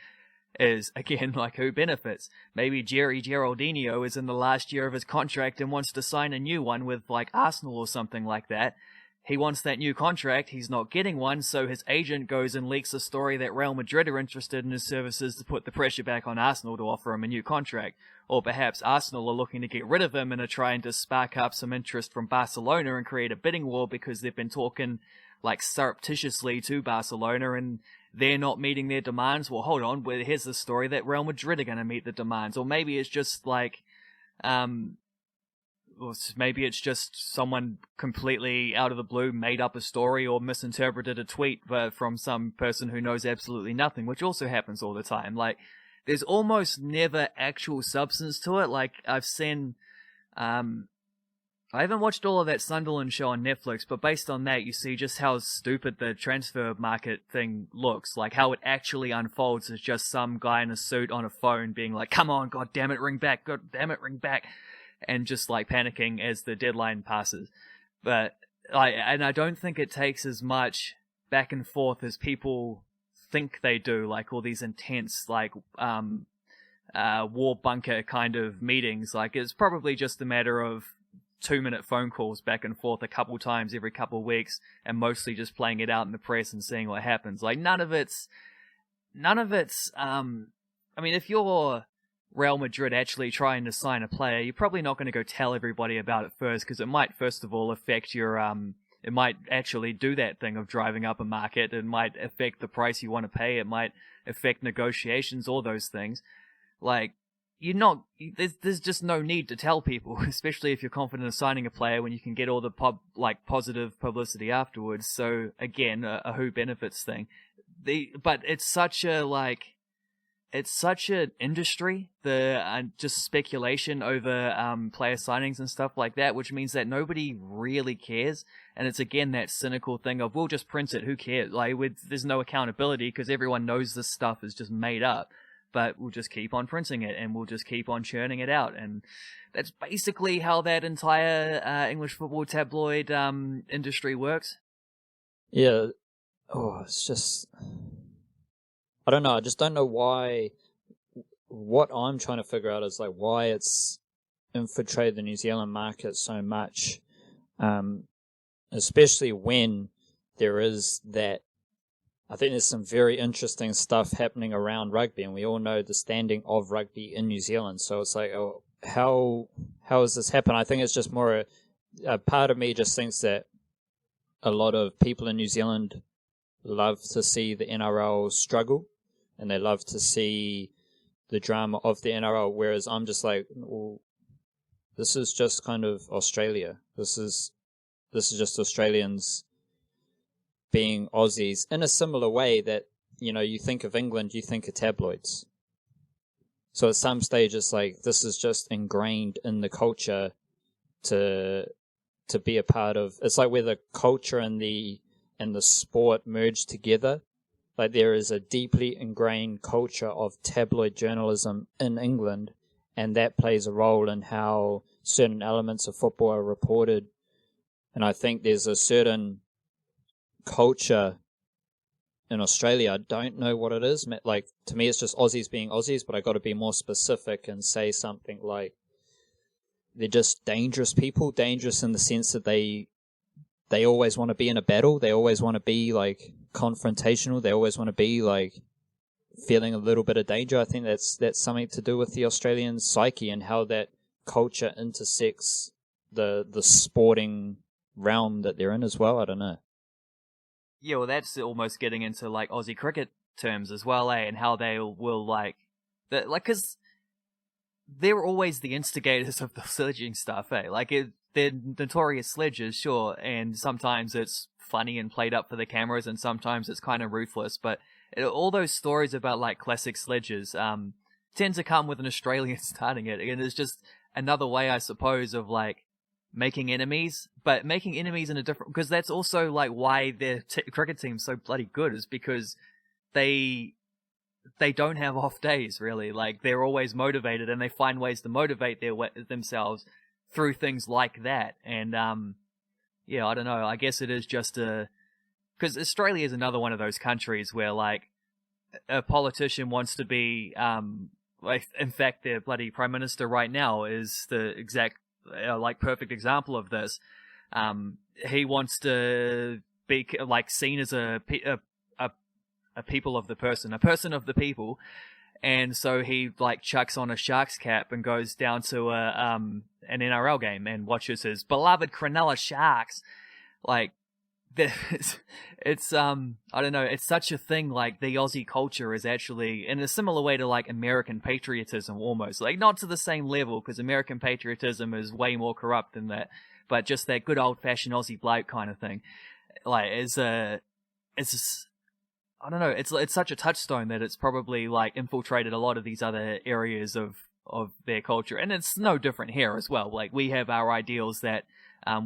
is, again, who benefits? Maybe Jerry Geraldinho is in the last year of his contract and wants to sign a new one with Arsenal or something like that. He wants that new contract, he's not getting one, so his agent goes and leaks a story that Real Madrid are interested in his services to put the pressure back on Arsenal to offer him a new contract. Or perhaps Arsenal are looking to get rid of him and are trying to spark up some interest from Barcelona and create a bidding war because they've been talking surreptitiously to Barcelona and they're not meeting their demands. Well, hold on, here's the story that Real Madrid are going to meet the demands. Or maybe it's just maybe it's just someone completely out of the blue made up a story or misinterpreted a tweet from some person who knows absolutely nothing, which also happens all the time. There's almost never actual substance to it. I've seen, I haven't watched all of that Sunderland show on Netflix, but based on that, you see just how stupid the transfer market thing looks. How it actually unfolds is just some guy in a suit on a phone being like, come on, god damn it, ring back, god damn it, ring back. And just panicking as the deadline passes. But I don't think it takes as much back and forth as people think they do, all these intense war bunker kind of meetings. It's probably just a matter of 2-minute phone calls back and forth a couple times every couple of weeks, and mostly just playing it out in the press and seeing what happens. None of it's if you're Real Madrid actually trying to sign a player, you're probably not going to go tell everybody about it first, because it might first of all affect your it might actually do that thing of driving up a market. It might affect the price you want to pay. It might affect negotiations, all those things. There's just no need to tell people, especially if you're confident of signing a player when you can get all the positive publicity afterwards. So again, a who benefits thing. But it's such a it's such an industry, just speculation over player signings and stuff like that, which means that nobody really cares. And it's again that cynical thing of, we'll just print it, who cares? There's no accountability because everyone knows this stuff is just made up. But we'll just keep on printing it and we'll just keep on churning it out. And that's basically how that entire English football tabloid industry works.
Yeah. Oh, it's just... I don't know. I just don't know why. What I'm trying to figure out is why it's infiltrated the New Zealand market so much, especially when there is that. I think there's some very interesting stuff happening around rugby, and we all know the standing of rugby in New Zealand. So it's how has this happened? I think it's just more a part of me just thinks that a lot of people in New Zealand love to see the NRL struggle, and they love to see the drama of the NRL, whereas I'm just well, this is just kind of Australia. This is just Australians being Aussies in a similar way that, you think of England, you think of tabloids. So at some stage it's this is just ingrained in the culture to to be a part of. It's like where the culture and the sport merge together. Like there is a deeply ingrained culture of tabloid journalism in England, and that plays a role in how certain elements of football are reported. And I think there's a certain culture in Australia. I don't know what it is. Like, to me, it's just Aussies being Aussies, but I got to be more specific and say something like they're just dangerous people. Dangerous in the sense that they always want to be in a battle. They always want to be like confrontational. They always want to be like feeling a little bit of danger. I think that's something to do with the Australian psyche and how that culture intersects the sporting realm that they're in as well. I don't know.
Yeah, well, that's almost getting into like Aussie cricket terms as well, and how they will because they're always the instigators of the sledging stuff, they're notorious sledgers, sure, and sometimes it's funny and played up for the cameras, and sometimes it's kind of ruthless. But all those stories about like classic sledgers tend to come with an Australian starting it, and it's just another way, I suppose, of like making enemies, but making enemies in a different, because that's also like why their cricket team's so bloody good, is because they don't have off days, really. Like, they're always motivated, and they find ways to motivate themselves through things like that. And yeah, I don't know, I guess it is just because Australia is another one of those countries where like a politician wants to be like, in fact, their bloody prime minister right now is the exact perfect example of this. He wants to be like seen as a people of the person, a person of the people, and so he like chucks on a Sharks cap and goes down to an NRL game and watches his beloved Cronulla Sharks. Like, it's I don't know, it's such a thing. Like, the Aussie culture is actually in a similar way to like American patriotism, almost, like not to the same level, because American patriotism is way more corrupt than that, but just that good old fashioned Aussie bloke kind of thing. Like, it's I don't know, it's such a touchstone that it's probably like infiltrated a lot of these other areas of their culture, and it's no different here as well. Like, we have our ideals that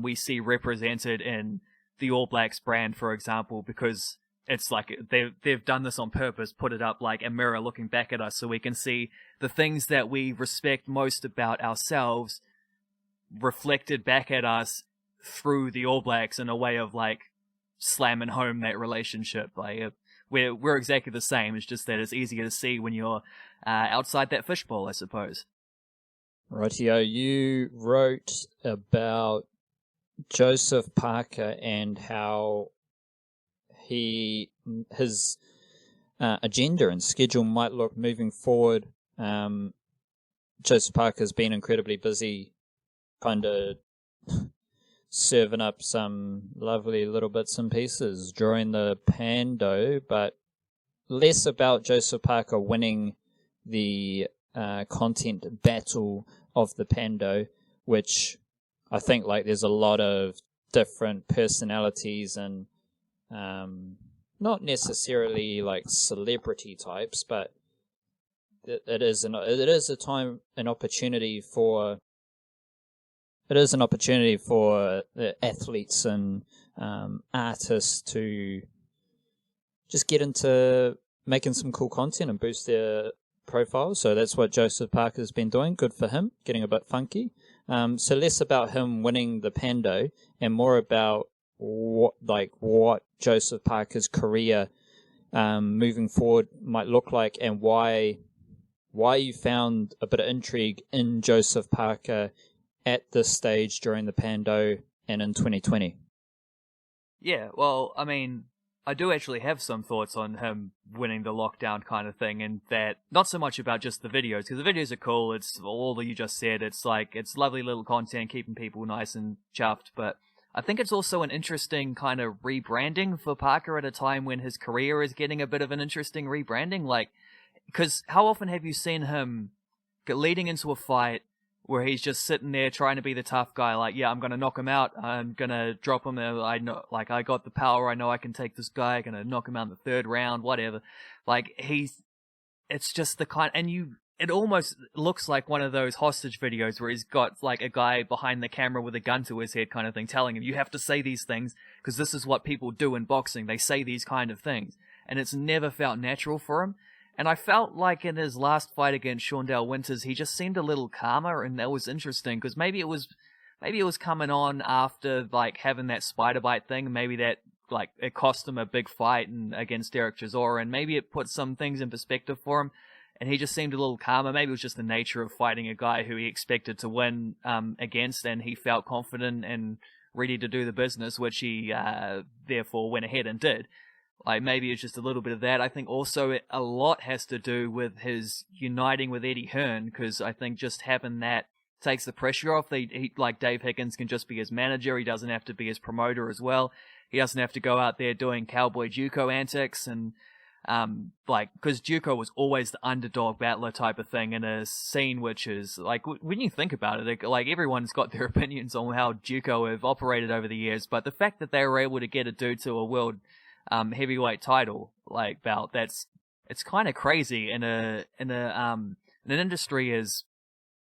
we see represented in the All Blacks brand, for example, because it's like they've done this on purpose, put it up like a mirror looking back at us so we can see the things that we respect most about ourselves reflected back at us through the All Blacks, in a way of like slamming home that relationship. Like, we're exactly the same. It's just that it's easier to see when you're outside that fishbowl, I suppose.
Rightio, you wrote about Joseph Parker and how his agenda and schedule might look moving forward. Joseph Parker's been incredibly busy, kind of serving up some lovely little bits and pieces during the Pando, but less about Joseph Parker winning the content battle of the Pando, which I think like there's a lot of different personalities and not necessarily like celebrity types, but it is an opportunity for the athletes and artists to just get into making some cool content and boost their profile. So that's what Joseph Parker's been doing. Good for him, getting a bit funky. So less about him winning the Pando and more about what Joseph Parker's career moving forward might look like, and why you found a bit of intrigue in Joseph Parker at this stage during the Pando and in 2020.
Yeah, well, I mean, I do actually have some thoughts on him winning the lockdown kind of thing, and that not so much about just the videos, because the videos are cool. It's all that you just said. It's like, it's lovely little content, keeping people nice and chuffed, but I think it's also an interesting kind of rebranding for Parker at a time when his career is getting a bit of an interesting rebranding. Like, because how often have you seen him leading into a fight where he's just sitting there trying to be the tough guy, like, yeah, I'm gonna knock him out, I'm gonna drop him, I know, like, I got the power, I know I can take this guy, I'm gonna knock him out in the third round, whatever. Like, it's just the kind, and you it almost looks like one of those hostage videos where he's got like a guy behind the camera with a gun to his head kind of thing, telling him, you have to say these things because this is what people do in boxing. They say these kind of things. And it's never felt natural for him. And I felt like in his last fight against Shaundell Winters, he just seemed a little calmer, and that was interesting because maybe it was coming on after like having that spider bite thing. Maybe that like it cost him a big fight and against Derek Chisora, and maybe it put some things in perspective for him. And he just seemed a little calmer. Maybe it was just the nature of fighting a guy who he expected to win against, and he felt confident and ready to do the business, which he therefore went ahead and did. Like maybe it's just a little bit of that. I think also a lot has to do with his uniting with Eddie Hearn, because I think just having that takes the pressure off. Like Dave Higgins can just be his manager. He doesn't have to be his promoter as well. He doesn't have to go out there doing cowboy Juco antics and because Juco was always the underdog battler type of thing in a scene which is, like, when you think about it, like, everyone's got their opinions on how Juco have operated over the years, but the fact that they were able to get a dude to a world heavyweight title, like, bout, it's kind of crazy in an industry as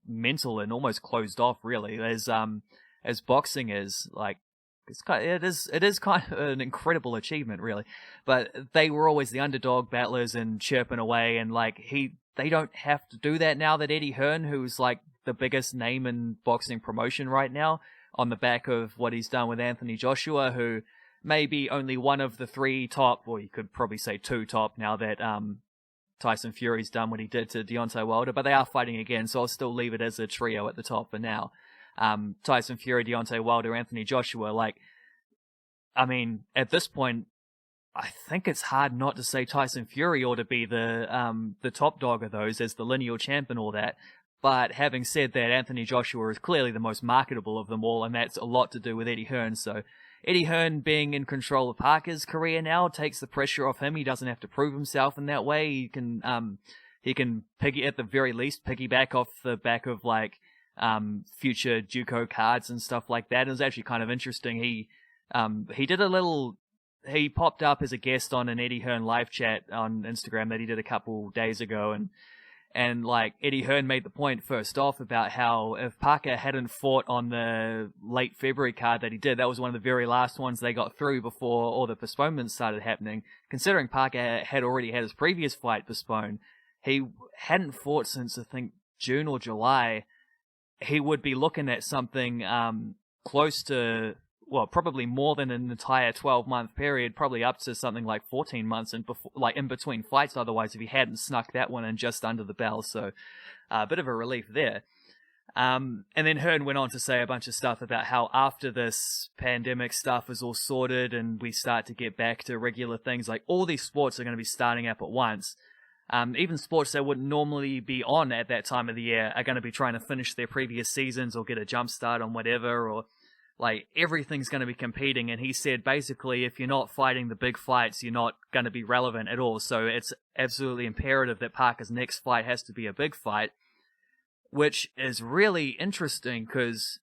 mental and almost closed off, really, as boxing is. Like, it is kind of an incredible achievement, really. But they were always the underdog battlers and chirping away, and like they don't have to do that now that Eddie Hearn, who's like the biggest name in boxing promotion right now, on the back of what he's done with Anthony Joshua, who may be only one of the three top, or you could probably say two top, now that Tyson Fury's done what he did to Deontay Wilder, but they are fighting again, so I'll still leave it as a trio at the top for now. Tyson Fury, Deontay Wilder, Anthony Joshua, like, I mean, at this point, I think it's hard not to say Tyson Fury ought to be the top dog of those as the lineal champ and all that. But having said that, Anthony Joshua is clearly the most marketable of them all, and that's a lot to do with Eddie Hearn. So Eddie Hearn being in control of Parker's career now takes the pressure off him. He doesn't have to prove himself in that way. He can at the very least piggyback off the back of like future Juco cards and stuff like that. It was actually kind of interesting. He popped up as a guest on an Eddie Hearn live chat on Instagram that he did a couple days ago, and like Eddie Hearn made the point first off about how if Parker hadn't fought on the late February card that he did, that was one of the very last ones they got through before all the postponements started happening. Considering Parker had already had his previous fight postponed, he hadn't fought since I think June or July. He would be looking at something close to, well, probably more than an entire 12-month period, probably up to something like 14 months in between fights otherwise, if he hadn't snuck that one in just under the bell. So a bit of a relief there. And then Hearn went on to say a bunch of stuff about how after this pandemic stuff is all sorted and we start to get back to regular things, like all these sports are going to be starting up at once. Even sports that wouldn't normally be on at that time of the year are going to be trying to finish their previous seasons or get a jump start on whatever, or like everything's going to be competing. And he said basically if you're not fighting the big fights, you're not going to be relevant at all. So it's absolutely imperative that Parker's next fight has to be a big fight, which is really interesting because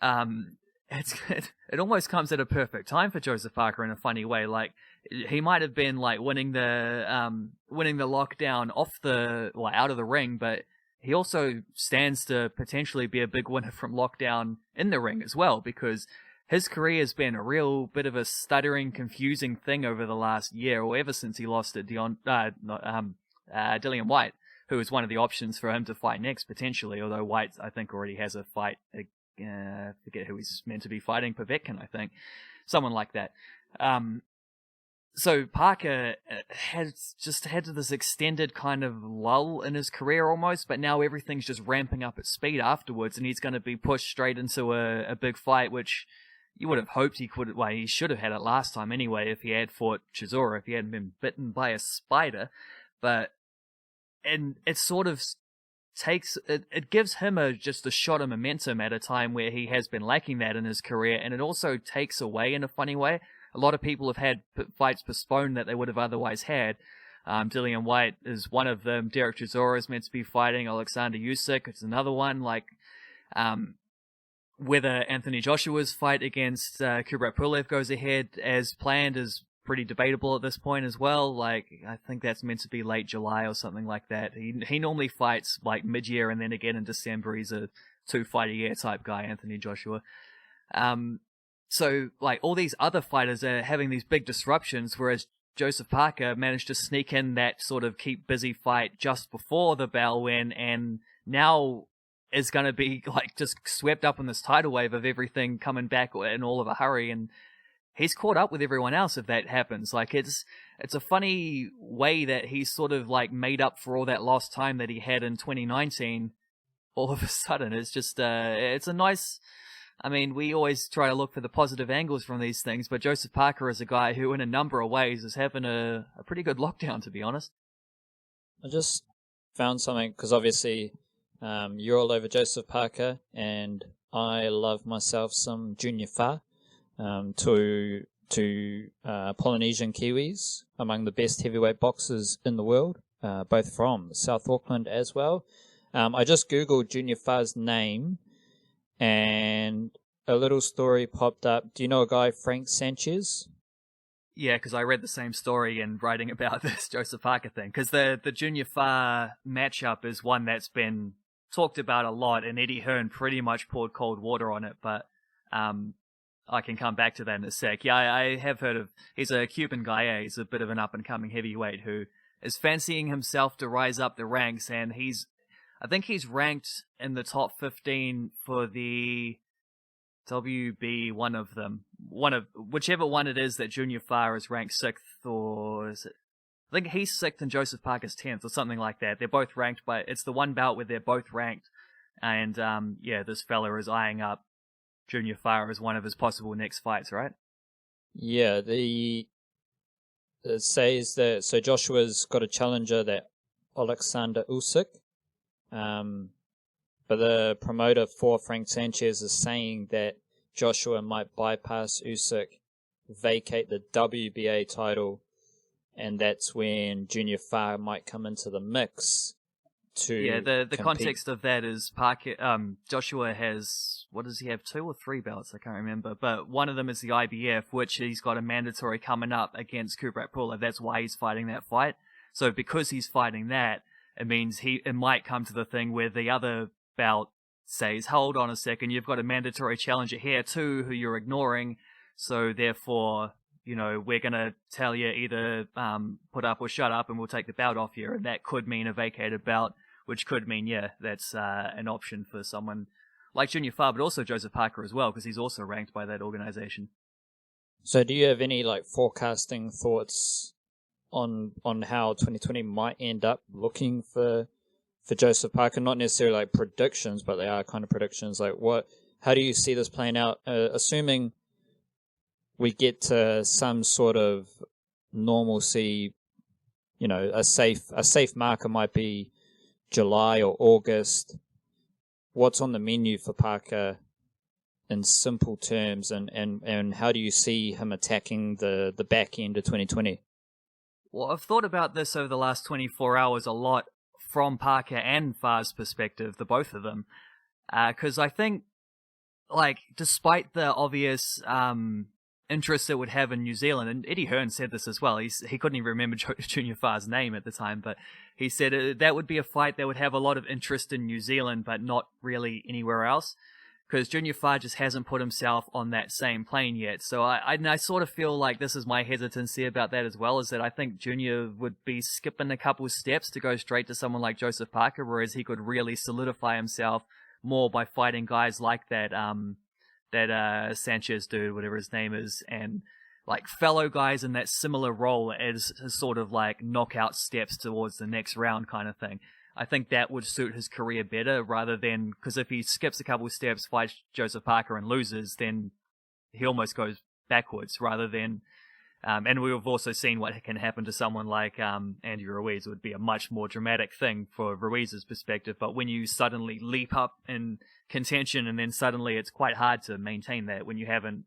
it almost comes at a perfect time for Joseph Parker in a funny way. Like, he might have been like winning the lockdown out of the ring, but he also stands to potentially be a big winner from lockdown in the ring as well, because his career has been a real bit of a stuttering, confusing thing over the last year, or ever since he lost to Dillian Whyte, who was one of the options for him to fight next potentially. Although White, I think, already has a fight. I forget who he's meant to be fighting, Povetkin, I think, someone like that. So Parker has just had this extended kind of lull in his career almost, but now everything's just ramping up at speed afterwards, and he's going to be pushed straight into a big fight, which you would have hoped he could. Well, he should have had it last time anyway if he had fought Chisora, if he hadn't been bitten by a spider. And it sort of it gives him just a shot of momentum at a time where he has been lacking that in his career, and it also takes away in a funny way. A lot of people have had fights postponed that they would have otherwise had. Dillian Whyte is one of them. Derek Chisora is meant to be fighting Alexander Usyk. It's another one. Like, whether Anthony Joshua's fight against Kubrat Pulev goes ahead as planned is pretty debatable at this point as well. Like, I think that's meant to be late July or something like that. He normally fights like mid-year, and then again in December. He's a 2-fight-a-year type guy, Anthony Joshua. So like all these other fighters are having these big disruptions, whereas Joseph Parker managed to sneak in that sort of keep busy fight just before the bell win, and now is going to be like just swept up in this tidal wave of everything coming back in all of a hurry, and he's caught up with everyone else if that happens. Like it's a funny way that he's sort of like made up for all that lost time that he had in 2019 all of a sudden. It's just it's a nice, I mean, we always try to look for the positive angles from these things, but Joseph Parker is a guy who in a number of ways is having a pretty good lockdown, to be honest.
I just found something, because obviously you're all over Joseph Parker, and I love myself some Junior Fa, to Polynesian Kiwis, among the best heavyweight boxers in the world, both from South Auckland as well. I just googled Junior Fa's name, and a little story popped up. Do you know a guy, Frank Sanchez?
Yeah, because I read the same story in writing about this Joseph Parker thing. Because the Junior Fa matchup is one that's been talked about a lot, and Eddie Hearn pretty much poured cold water on it. But I can come back to that in a sec. Yeah, I have heard of. He's a Cuban guy. He's a bit of an up and coming heavyweight who is fancying himself to rise up the ranks, and I think he's ranked in the top 15 for the WB, one of them. Whichever one it is that Junior Fa is ranked 6th, or is it? I think he's 6th and Joseph Parker's 10th or something like that. They're both ranked, but it's the one bout where they're both ranked. And yeah, this fella is eyeing up Junior Fa as one of his possible next fights, right?
Yeah, it says that, so Joshua's got a challenger, that Alexander Usyk. But the promoter for Frank Sanchez is saying that Joshua might bypass Usyk, vacate the WBA title, and that's when Junior Fa might come into the mix to
the context of that is Joshua has, what does he have, 2 or 3 belts? I can't remember, but one of them is the IBF, which he's got a mandatory coming up against Kubrat Pulev. That's why he's fighting that fight. So because he's fighting that, it means it might come to the thing where the other bout says, hold on a second, you've got a mandatory challenger here too who you're ignoring, so therefore, we're going to tell you either put up or shut up and we'll take the bout off you. And that could mean a vacated bout, which could mean, that's an option for someone like Junior Fa, but also Joseph Parker as well, because he's also ranked by that organization.
So do you have any forecasting thoughts on how 2020 might end up looking for Joseph Parker? Not necessarily predictions, but they are kind of predictions. How do you see this playing out? Assuming we get to some sort of normalcy, a safe marker might be July or August. What's on the menu for Parker in simple terms, and how do you see him attacking the back end of 2020?
Well, I've thought about this over the last 24 hours a lot from Parker and Fa's perspective, the both of them. Because I think, despite the obvious interest it would have in New Zealand, and Eddie Hearn said this as well, he couldn't even remember Junior Fa's name at the time, but he said that would be a fight that would have a lot of interest in New Zealand, but not really anywhere else. Because Junior Fa just hasn't put himself on that same plane yet. So I sort of feel like this is my hesitancy about that as well, is that I think Junior would be skipping a couple steps to go straight to someone like Joseph Parker, whereas he could really solidify himself more by fighting guys like that Sanchez dude, whatever his name is, and fellow guys in that similar role as sort of knockout steps towards the next round kind of thing. I think that would suit his career better, rather than, because if he skips a couple of steps, fights Joseph Parker and loses, then he almost goes backwards, rather than, and we've also seen what can happen to someone like Andy Ruiz. It would be a much more dramatic thing for Ruiz's perspective, but when you suddenly leap up in contention and then suddenly it's quite hard to maintain that when you haven't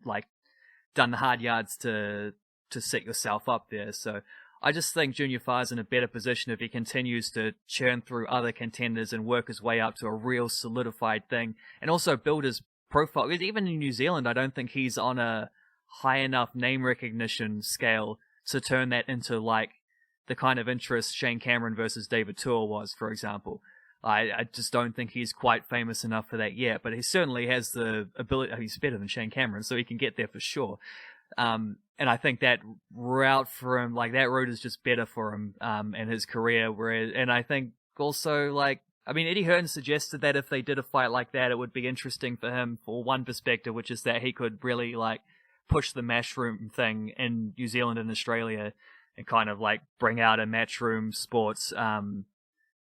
done the hard yards to set yourself up there. So I just think Junior Fa's in a better position if he continues to churn through other contenders and work his way up to a real solidified thing, and also build his profile. Because even in New Zealand, I don't think he's on a high enough name recognition scale to turn that into like the kind of interest Shane Cameron versus David Tour was, for example. I just don't think he's quite famous enough for that yet, but he certainly has the ability. He's better than Shane Cameron, so he can get there for sure. And I think that route for him, like that route is just better for him and his career. And I think also, like, I mean, Eddie Hearn suggested that if they did a fight like that, it would be interesting for him for one perspective, which is that he could really like push the matchroom thing in New Zealand and Australia and kind of like bring out a matchroom sports arm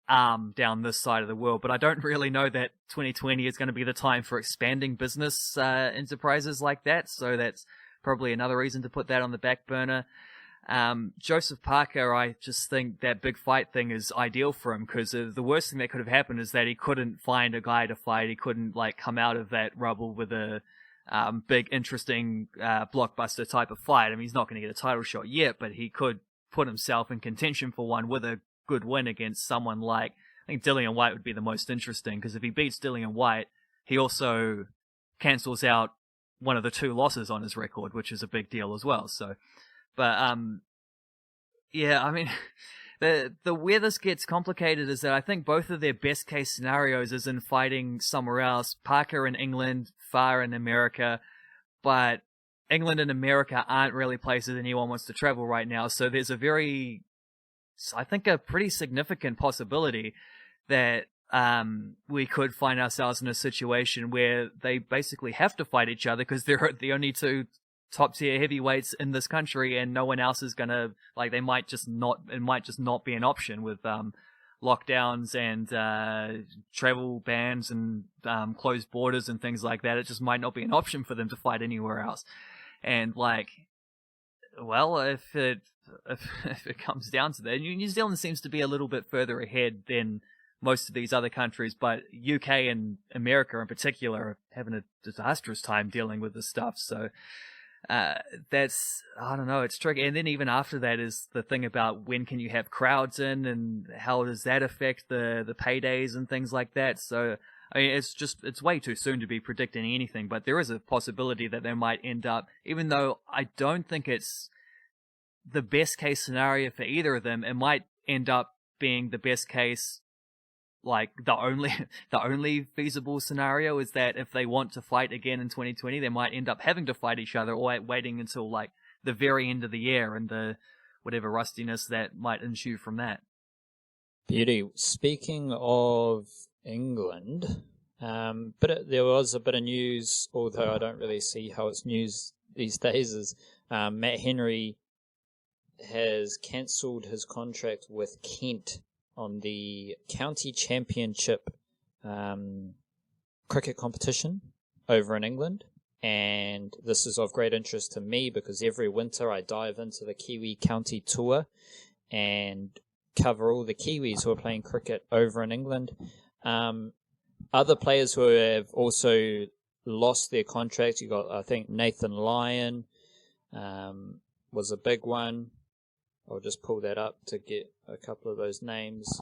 down this side of the world. But I don't really know that 2020 is going to be the time for expanding business enterprises like that. So that's probably another reason to put that on the back burner. Joseph Parker, I just think that big fight thing is ideal for him, because the worst thing that could have happened is that he couldn't find a guy to fight. He couldn't like come out of that rubble with a big, interesting blockbuster type of fight. I mean, he's not going to get a title shot yet, but he could put himself in contention for one with a good win against someone like, I think Dillian White would be the most interesting, because if he beats Dillian White, he also cancels out one of the 2 losses on his record, which is a big deal as well. So, but yeah, I mean, the where this gets complicated is that I think both of their best case scenarios is in fighting somewhere else. Parker in England, Farr in America, but England and America aren't really places anyone wants to travel right now. So there's I think a pretty significant possibility that we could find ourselves in a situation where they basically have to fight each other because they're the only 2 top tier heavyweights in this country, and no one else is gonna, like, it might just not be an option with lockdowns and travel bans and closed borders and things like that. It just might not be an option for them to fight anywhere else. And like, well, if it comes down to that, New Zealand seems to be a little bit further ahead than most of these other countries, but UK and America in particular are having a disastrous time dealing with this stuff. So that's, I don't know, it's tricky. And then even after that is the thing about when can you have crowds in, and how does that affect the paydays and things like that. So I mean, it's way too soon to be predicting anything, but there is a possibility that they might end up, even though I don't think it's the best case scenario for either of them, it might end up being the best case, like the only feasible scenario is that if they want to fight again in 2020, they might end up having to fight each other, or waiting until like the very end of the year and the whatever rustiness that might ensue from that.
Beauty. Speaking of England, there was a bit of news, although I don't really see how it's news these days, is Matt Henry has cancelled his contract with Kent on the county championship cricket competition over in England. And this is of great interest to me because every winter I dive into the Kiwi County Tour and cover all the Kiwis who are playing cricket over in England. Other players who have also lost their contracts, you got, I think, Nathan Lyon was a big one. I'll just pull that up to get a couple of those names.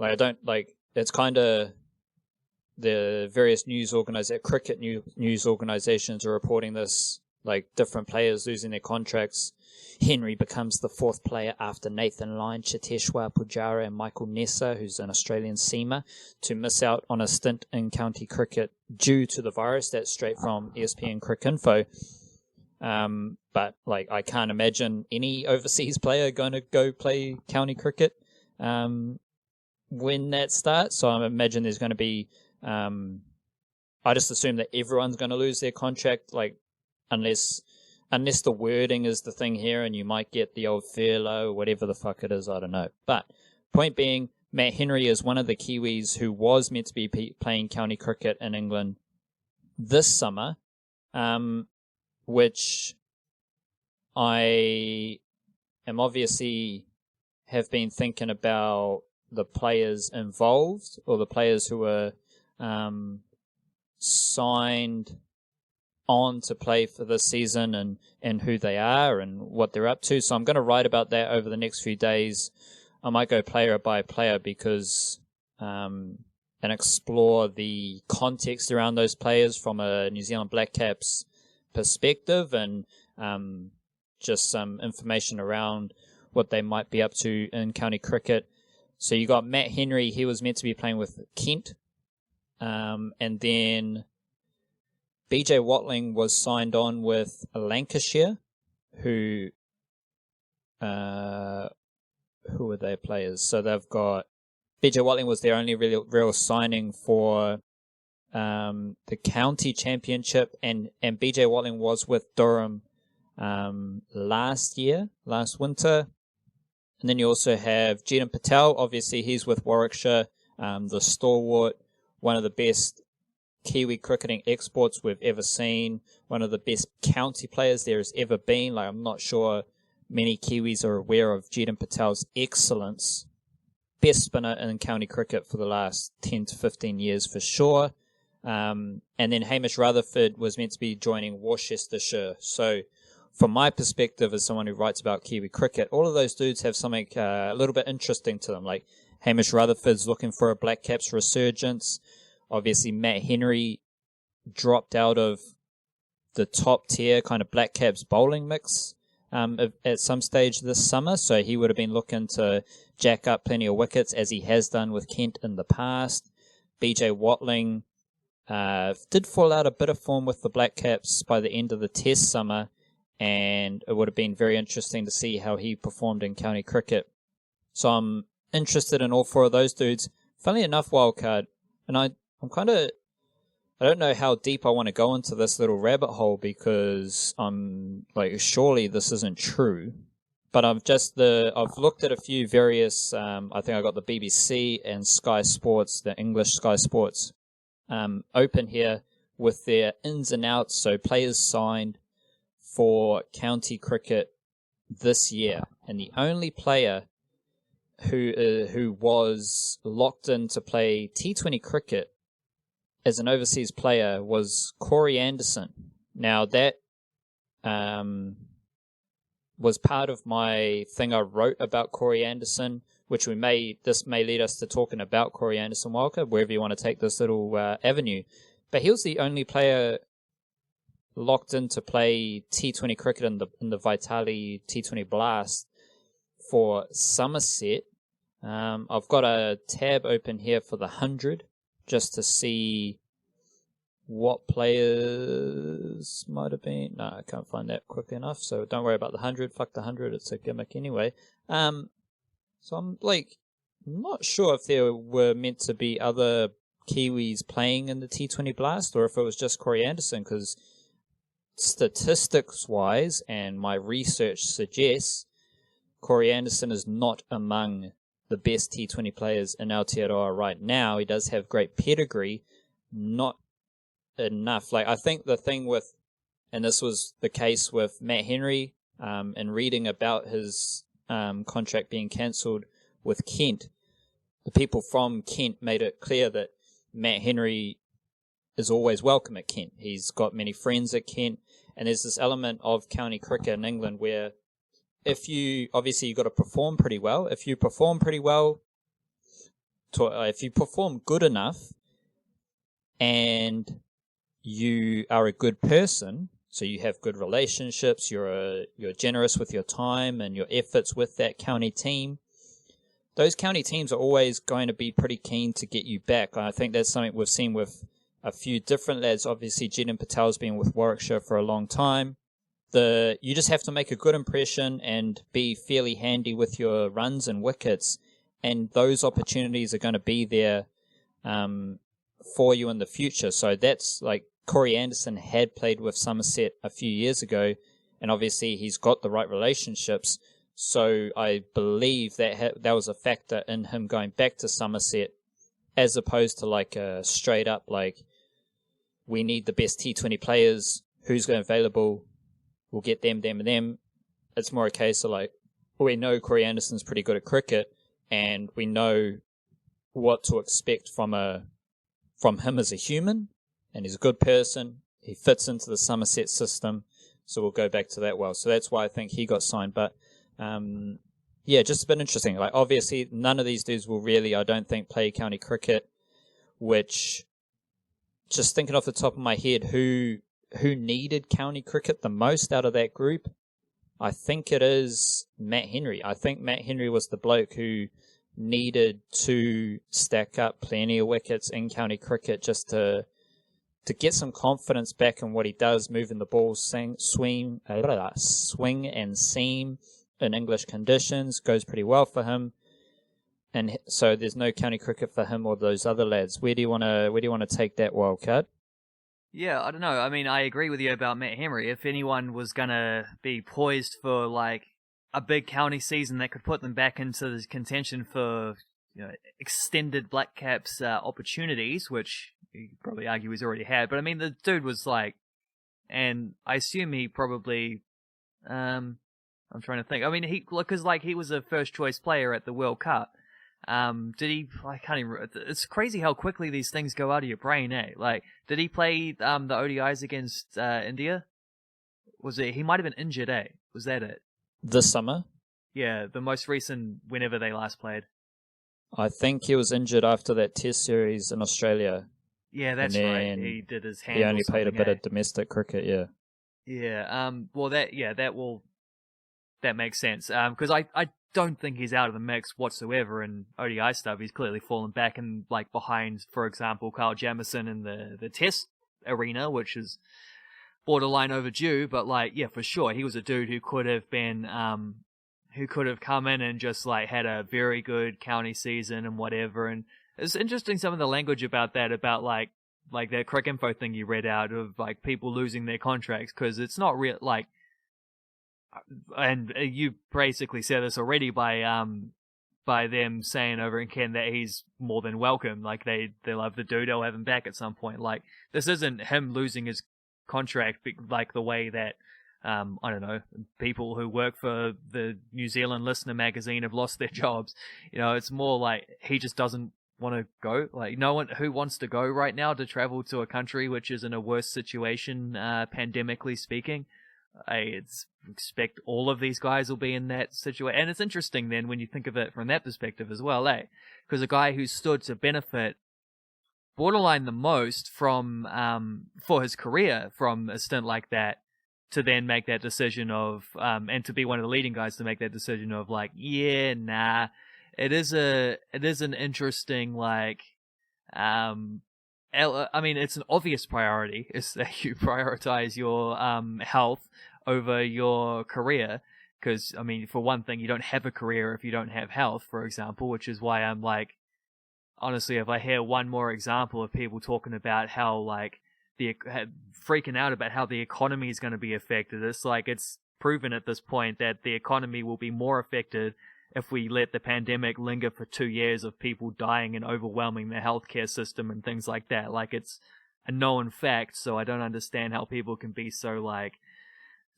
It's kind of the various cricket news organizations are reporting this, like different players losing their contracts. Henry becomes the 4th player after Nathan Lyon, Cheteshwar Pujara and Michael Nessa, who's an Australian seamer, to miss out on a stint in county cricket due to the virus. That's straight from ESPN Cricinfo. But I can't imagine any overseas player going to go play county cricket when that starts. So I imagine there's going to be, I just assume that everyone's going to lose their contract, unless the wording is the thing here, and you might get the old furlough or whatever the fuck it is. I don't know. But point being, Matt Henry is one of the Kiwis who was meant to be playing county cricket in England this summer, which I am obviously have been thinking about the players involved, or the players who were signed on to play for this season, and who they are and what they're up to. So I'm going to write about that over the next few days. I might go player by player because and explore the context around those players from a New Zealand Black Caps perspective, and just some information around what they might be up to in county cricket. So you got Matt Henry. He was meant to be playing with Kent. And then BJ Watling was signed on with Lancashire, who are their players? So they've got BJ Watling was their only real signing for the county championship, and BJ Watling was with Durham last winter. And then you also have Jeetan Patel. Obviously, he's with Warwickshire, the stalwart, one of the best Kiwi cricketing exports we've ever seen, one of the best county players there has ever been. Like, I'm not sure many Kiwis are aware of Jeetan Patel's excellence. Best spinner in county cricket for the last 10 to 15 years for sure. And then Hamish Rutherford was meant to be joining Worcestershire. So from my perspective as someone who writes about Kiwi cricket, all of those dudes have something a little bit interesting to them. Like Hamish Rutherford's looking for a Black Caps resurgence. Obviously, Matt Henry dropped out of the top tier kind of Black Caps bowling mix at some stage this summer. So he would have been looking to jack up plenty of wickets, as he has done with Kent in the past. BJ Watling did fall out a bit of form with the Black Caps by the end of the Test summer, and it would have been very interesting to see how he performed in county cricket. So I'm interested in all four of those dudes. Funnily enough, Wildcard, and I don't know how deep I want to go into this little rabbit hole, because I'm like, surely this isn't true. But I've looked at a few various, I think I got the BBC and Sky Sports, the English Sky Sports, open here with their ins and outs. So players signed for county cricket this year, and the only player who was locked in to play T20 cricket as an overseas player was Corey Anderson. Now that was part of my thing I wrote about Corey Anderson, which this may lead us to talking about Corey Anderson, Walker, wherever you want to take this little avenue. But he was the only player locked in to play T20 cricket in the Vitali T20 Blast for Somerset. I've got a tab open here for the 100 just to see what players might have been. No, I can't find that quick enough, so don't worry about the 100. Fuck the 100, it's a gimmick anyway. So I'm not sure if there were meant to be other Kiwis playing in the T20 Blast, or if it was just Corey Anderson, because statistics-wise, and my research suggests, Corey Anderson is not among the best T20 players in Aotearoa right now. He does have great pedigree, not enough. Like, I think the thing with, and this was the case with Matt Henry, and reading about his contract being cancelled with Kent, the people from Kent made it clear that Matt Henry is always welcome at Kent. He's got many friends at Kent, and there's this element of county cricket in England where you've got to perform pretty well. If you perform pretty well, if you perform good enough, and you are a good person, so you have good relationships, you're generous with your time and your efforts with that county team, those county teams are always going to be pretty keen to get you back. I think that's something we've seen with a few different lads. Obviously, Jeetan Patel's been with Warwickshire for a long time. You just have to make a good impression and be fairly handy with your runs and wickets, and those opportunities are going to be there for you in the future. So that's like Corey Anderson had played with Somerset a few years ago, and obviously he's got the right relationships. So I believe that that was a factor in him going back to Somerset, as opposed to like a straight up like, we need the best T20 players, who's going available, we'll get them, and them. It's more a case of like, we know Corey Anderson's pretty good at cricket, and we know what to expect from him as a human, and he's a good person. He fits into the Somerset system, so we'll go back to that well. So that's why I think he got signed. But just a bit interesting. Like, obviously, none of these dudes will really, I don't think, play county cricket. Which, just thinking off the top of my head, who needed county cricket the most out of that group? I think it is Matt Henry. I think Matt Henry was the bloke who needed to stack up plenty of wickets in county cricket just to get some confidence back in what he does, moving the ball, swing and seam in English conditions. Goes pretty well for him. And so there's no county cricket for him or those other lads. Where do you want to take that, Wildcard?
Yeah, I don't know. I mean, I agree with you about Matt Henry. If anyone was gonna be poised for like a big county season that could put them back into the contention for extended Black Caps opportunities, which you could probably argue he's already had. But I mean, the dude was like, and I assume he probably, I'm trying to think. I mean, because he was a first choice player at the World Cup. Did he? I can't even. It's crazy how quickly these things go out of your brain, eh? Like, did he play the ODIs against India? Was it? He might have been injured, eh? Was that it?
This summer?
Yeah, the most recent, whenever they last played.
I think he was injured after that Test series in Australia.
Yeah, that's right. He did his hand.
He only played a bit of domestic cricket. Yeah.
Yeah. Well, that makes sense. Because I don't think he's out of the mix whatsoever in ODI stuff. He's clearly fallen back and behind, for example, Kyle Jamieson in the Test arena, which is borderline overdue. But for sure, he was a dude who could have been, who could have come in and just had a very good county season and whatever. And it's interesting some of the language about that, about like that Cricinfo thing you read out of people losing their contracts, because it's not real. And you basically said this already by them saying over in Ken that he's more than welcome. They love the dude. They'll have him back at some point. This isn't him losing his contract the way that I don't know, people who work for the New Zealand Listener magazine have lost their jobs. It's more he just doesn't want to go. No one who wants to go right now to travel to a country which is in a worse situation, pandemically speaking. I expect all of these guys will be in that situation. And it's interesting then when you think of it from that perspective as well, eh? Because a guy who stood to benefit borderline the most from for his career from a stint like that, to then make that decision of and to be one of the leading guys to make that decision of it is an interesting I mean, it's an obvious priority, is that you prioritize your health over your career. Because, I mean, for one thing, you don't have a career if you don't have health, for example, which is why I'm honestly, if I hear one more example of people talking about how, freaking out about how the economy is going to be affected, it's proven at this point that the economy will be more affected if we let the pandemic linger for 2 years of people dying and overwhelming the healthcare system and things like that. It's a known fact, so I don't understand how people can be so,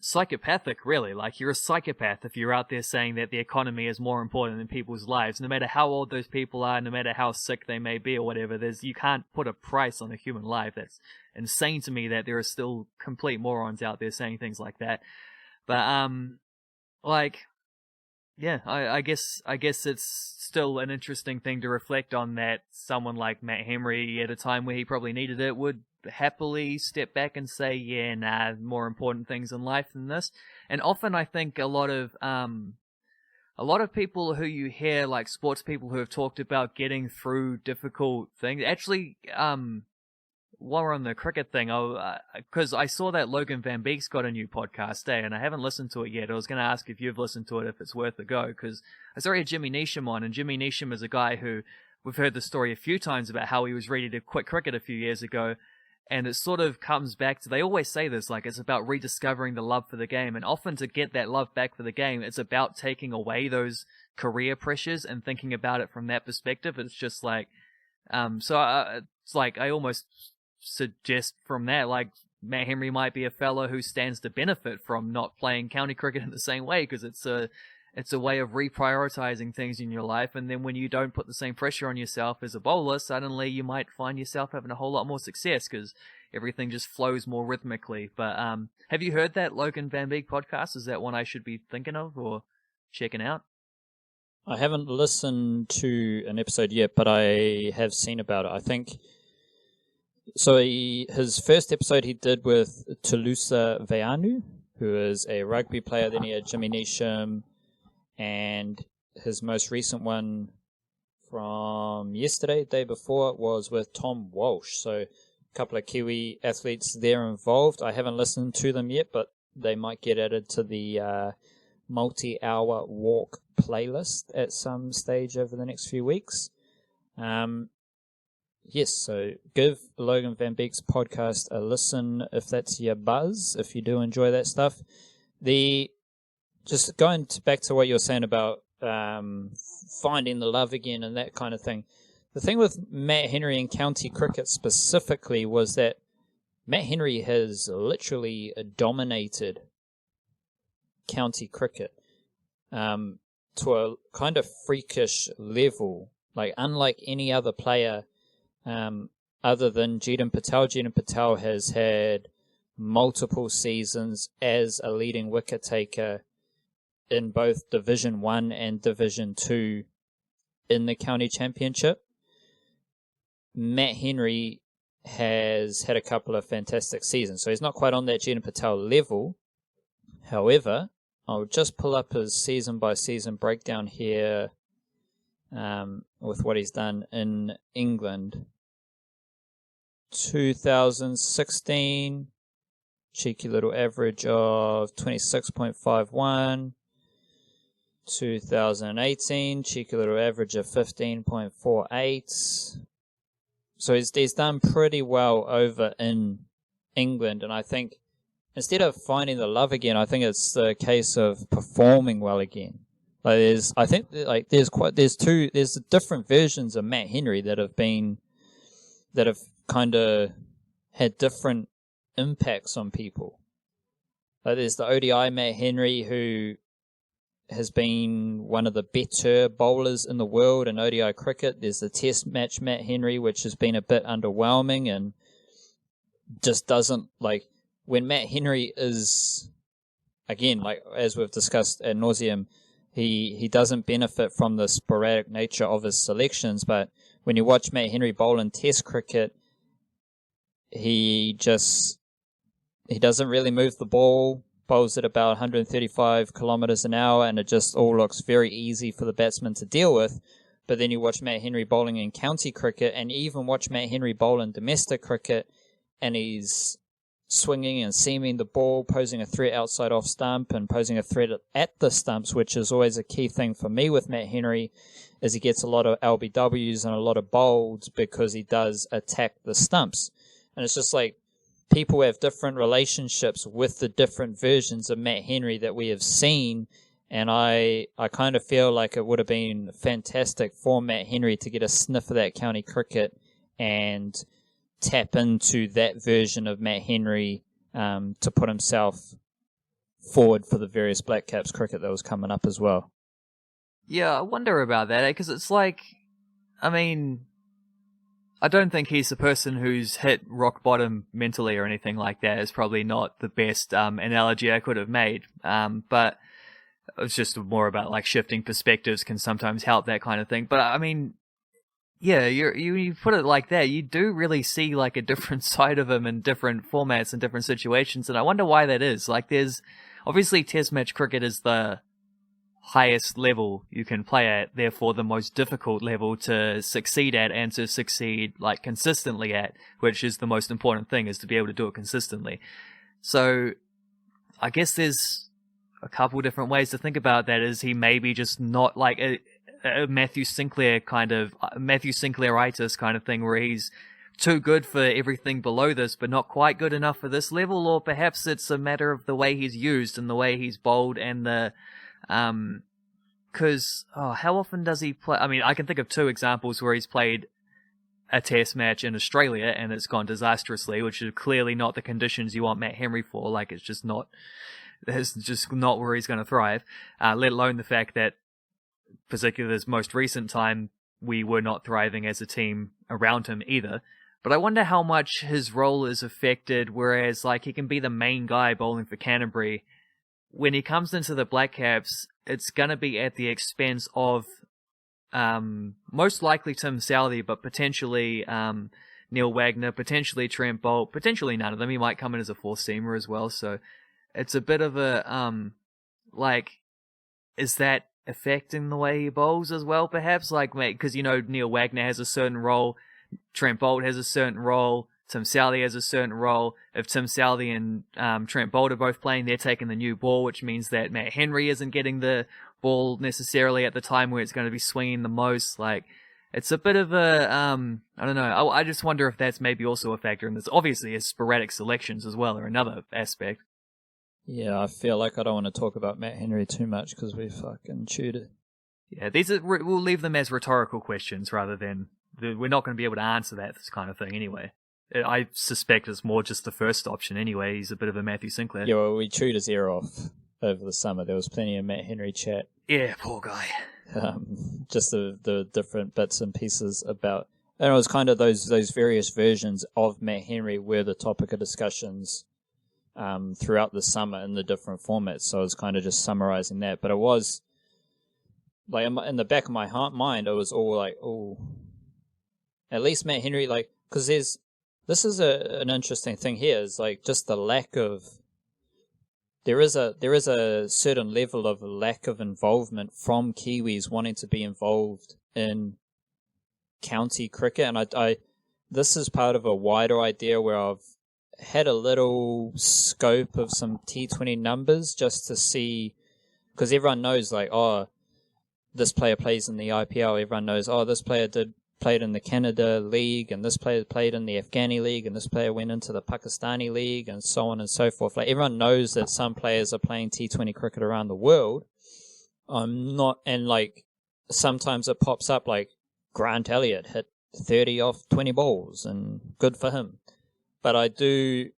psychopathic, really. You're a psychopath if you're out there saying that the economy is more important than people's lives. No matter how old those people are, no matter how sick they may be or whatever, you can't put a price on a human life. That's insane to me that there are still complete morons out there saying things like that. But, yeah, I guess it's still an interesting thing to reflect on, that someone like Matt Henry, at a time where he probably needed it, would happily step back and say, yeah, nah, more important things in life than this. And often I think a lot of people who you hear, sports people who have talked about getting through difficult things, actually, while we're on the cricket thing, because I saw that Logan Van Beek's got a new podcast, and I haven't listened to it yet. I was going to ask if you've listened to it, if it's worth a go, because I saw Jimmy Neesham on, and Jimmy Neesham is a guy who, we've heard the story a few times about how he was ready to quit cricket a few years ago, and it sort of comes back to, they always say this, it's about rediscovering the love for the game, and often to get that love back for the game, it's about taking away those career pressures and thinking about it from that perspective. It's just I almost suggest from that, Matt Henry might be a fellow who stands to benefit from not playing county cricket in the same way, because it's a way of reprioritizing things in your life, and then when you don't put the same pressure on yourself as a bowler, suddenly you might find yourself having a whole lot more success, because everything just flows more rhythmically. But have you heard that Logan Van Beek podcast? Is that one I should be thinking of or checking out?
I haven't listened to an episode yet, but I have seen about it. I think so. His first episode he did with Tulusa Veanu, who is a rugby player. Then he had Jimmy Neesham, and his most recent one from yesterday, day before, was with Tom Walsh. So a couple of Kiwi athletes there involved. I haven't listened to them yet, but they might get added to the multi-hour walk playlist at some stage over the next few weeks. Yes, so give Logan Van Beek's podcast a listen if that's your buzz, if you do enjoy that stuff. Just going back to what you were saying about finding the love again and that kind of thing. The thing with Matt Henry and county cricket specifically was that Matt Henry has literally dominated county cricket to a kind of freakish level. Like, unlike any other player other than Jeetan Patel. Jeetan Patel has had multiple seasons as a leading wicket taker in both Division 1 and Division 2 in the county championship. Matt Henry has had a couple of fantastic seasons, so he's not quite on that Jeetan Patel level. However, I'll just pull up his season-by-season breakdown here with what he's done in England. 2016, cheeky little average of 26.51. 2018, cheeky little average of 15.48. So he's done pretty well over in England, and I think instead of finding the love again, I think it's the case of performing well again. Like there's different versions of Matt Henry that have kind of had different impacts on people. Like there's the ODI Matt Henry, who has been one of the better bowlers in the world in ODI cricket. There's the Test match Matt Henry, which has been a bit underwhelming and just doesn't, like, when Matt Henry is, again, like as we've discussed ad nauseum, he doesn't benefit from the sporadic nature of his selections, but when you watch Matt Henry bowl in Test cricket, he doesn't really move the ball, bowls at about 135 kilometers an hour, and it just all looks very easy for the batsman to deal with. But then you watch Matt Henry bowling in county cricket, and even watch Matt Henry bowl in domestic cricket, and he's swinging and seaming the ball, posing a threat outside off stump and posing a threat at the stumps, which is always a key thing for me with Matt Henry, is he gets a lot of LBWs and a lot of bowls because he does attack the stumps. And it's just like people have different relationships with the different versions of Matt Henry that we have seen, and I kind of feel like it would have been fantastic for Matt Henry to get a sniff of that county cricket and tap into that version of Matt Henry to put himself forward for the various Black Caps cricket that was coming up as well.
Yeah, I wonder about that, because it's like, I mean, I don't think he's the person who's hit rock bottom mentally or anything like that. It's probably not the best analogy I could have made, but it's just more about like shifting perspectives can sometimes help, that kind of thing. But I mean, yeah, you put it like that, you do really see like a different side of him in different formats and different situations, and I wonder why that is. Like, there's obviously Test match cricket is the highest level you can play at, therefore the most difficult level to succeed at and to succeed like consistently at, which is the most important thing, is to be able to do it consistently. So I guess there's a couple different ways to think about that. Is he maybe just not like a Matthew Sinclairitis kind of thing, where he's too good for everything below this but not quite good enough for this level? Or perhaps it's a matter of the way he's used and the way he's bowled and the because how often does he play? I mean, I can think of two examples where he's played a Test match in Australia and it's gone disastrously, which is clearly not the conditions you want Matt Henry for. Like, it's just not where he's going to thrive, let alone the fact that, particularly this most recent time, we were not thriving as a team around him either. But I wonder how much his role is affected, whereas like he can be the main guy bowling for Canterbury. When he comes into the Black Caps, it's going to be at the expense of most likely Tim Southee, but potentially Neil Wagner, potentially Trent Bolt, potentially none of them. He might come in as a fourth seamer as well. So it's a bit of a like, is that affecting the way he bowls as well? Perhaps like, because Neil Wagner has a certain role, Trent Bolt has a certain role, Tim Southee has a certain role. If Tim Southee and Trent Bolt are both playing, they're taking the new ball, which means that Matt Henry isn't getting the ball necessarily at the time where it's going to be swinging the most. Like, it's a bit of a, I don't know. I just wonder if that's maybe also a factor. And there's obviously his sporadic selections as well are another aspect.
Yeah, I feel like I don't want to talk about Matt Henry too much because we fucking chewed it.
Yeah, we'll leave them as rhetorical questions rather than, we're not going to be able to answer that kind of thing anyway. I suspect it's more just the first option anyway. He's a bit of a Matthew Sinclair.
Yeah, well, we chewed his ear off over the summer. There was plenty of Matt Henry chat.
Yeah, poor guy.
Just the different bits and pieces about... And it was kind of those various versions of Matt Henry were the topic of discussions throughout the summer in the different formats. So I was kind of just summarizing that. But it was... like in the back of my mind, it was all like, oh... At least Matt Henry, like... Because this is an interesting thing here, is like just the lack of... There is a certain level of lack of involvement from Kiwis wanting to be involved in county cricket, and I this is part of a wider idea where I've had a little scope of some T20 numbers just to see, because everyone knows like, oh, this player plays in the IPL, everyone knows, oh, this player played in the Canada League, and this player played in the Afghani League, and this player went into the Pakistani League, and so on and so forth. Like, everyone knows that some players are playing T20 cricket around the world. And like, sometimes it pops up like Grant Elliott hit 30 off 20 balls, and good for him. But I do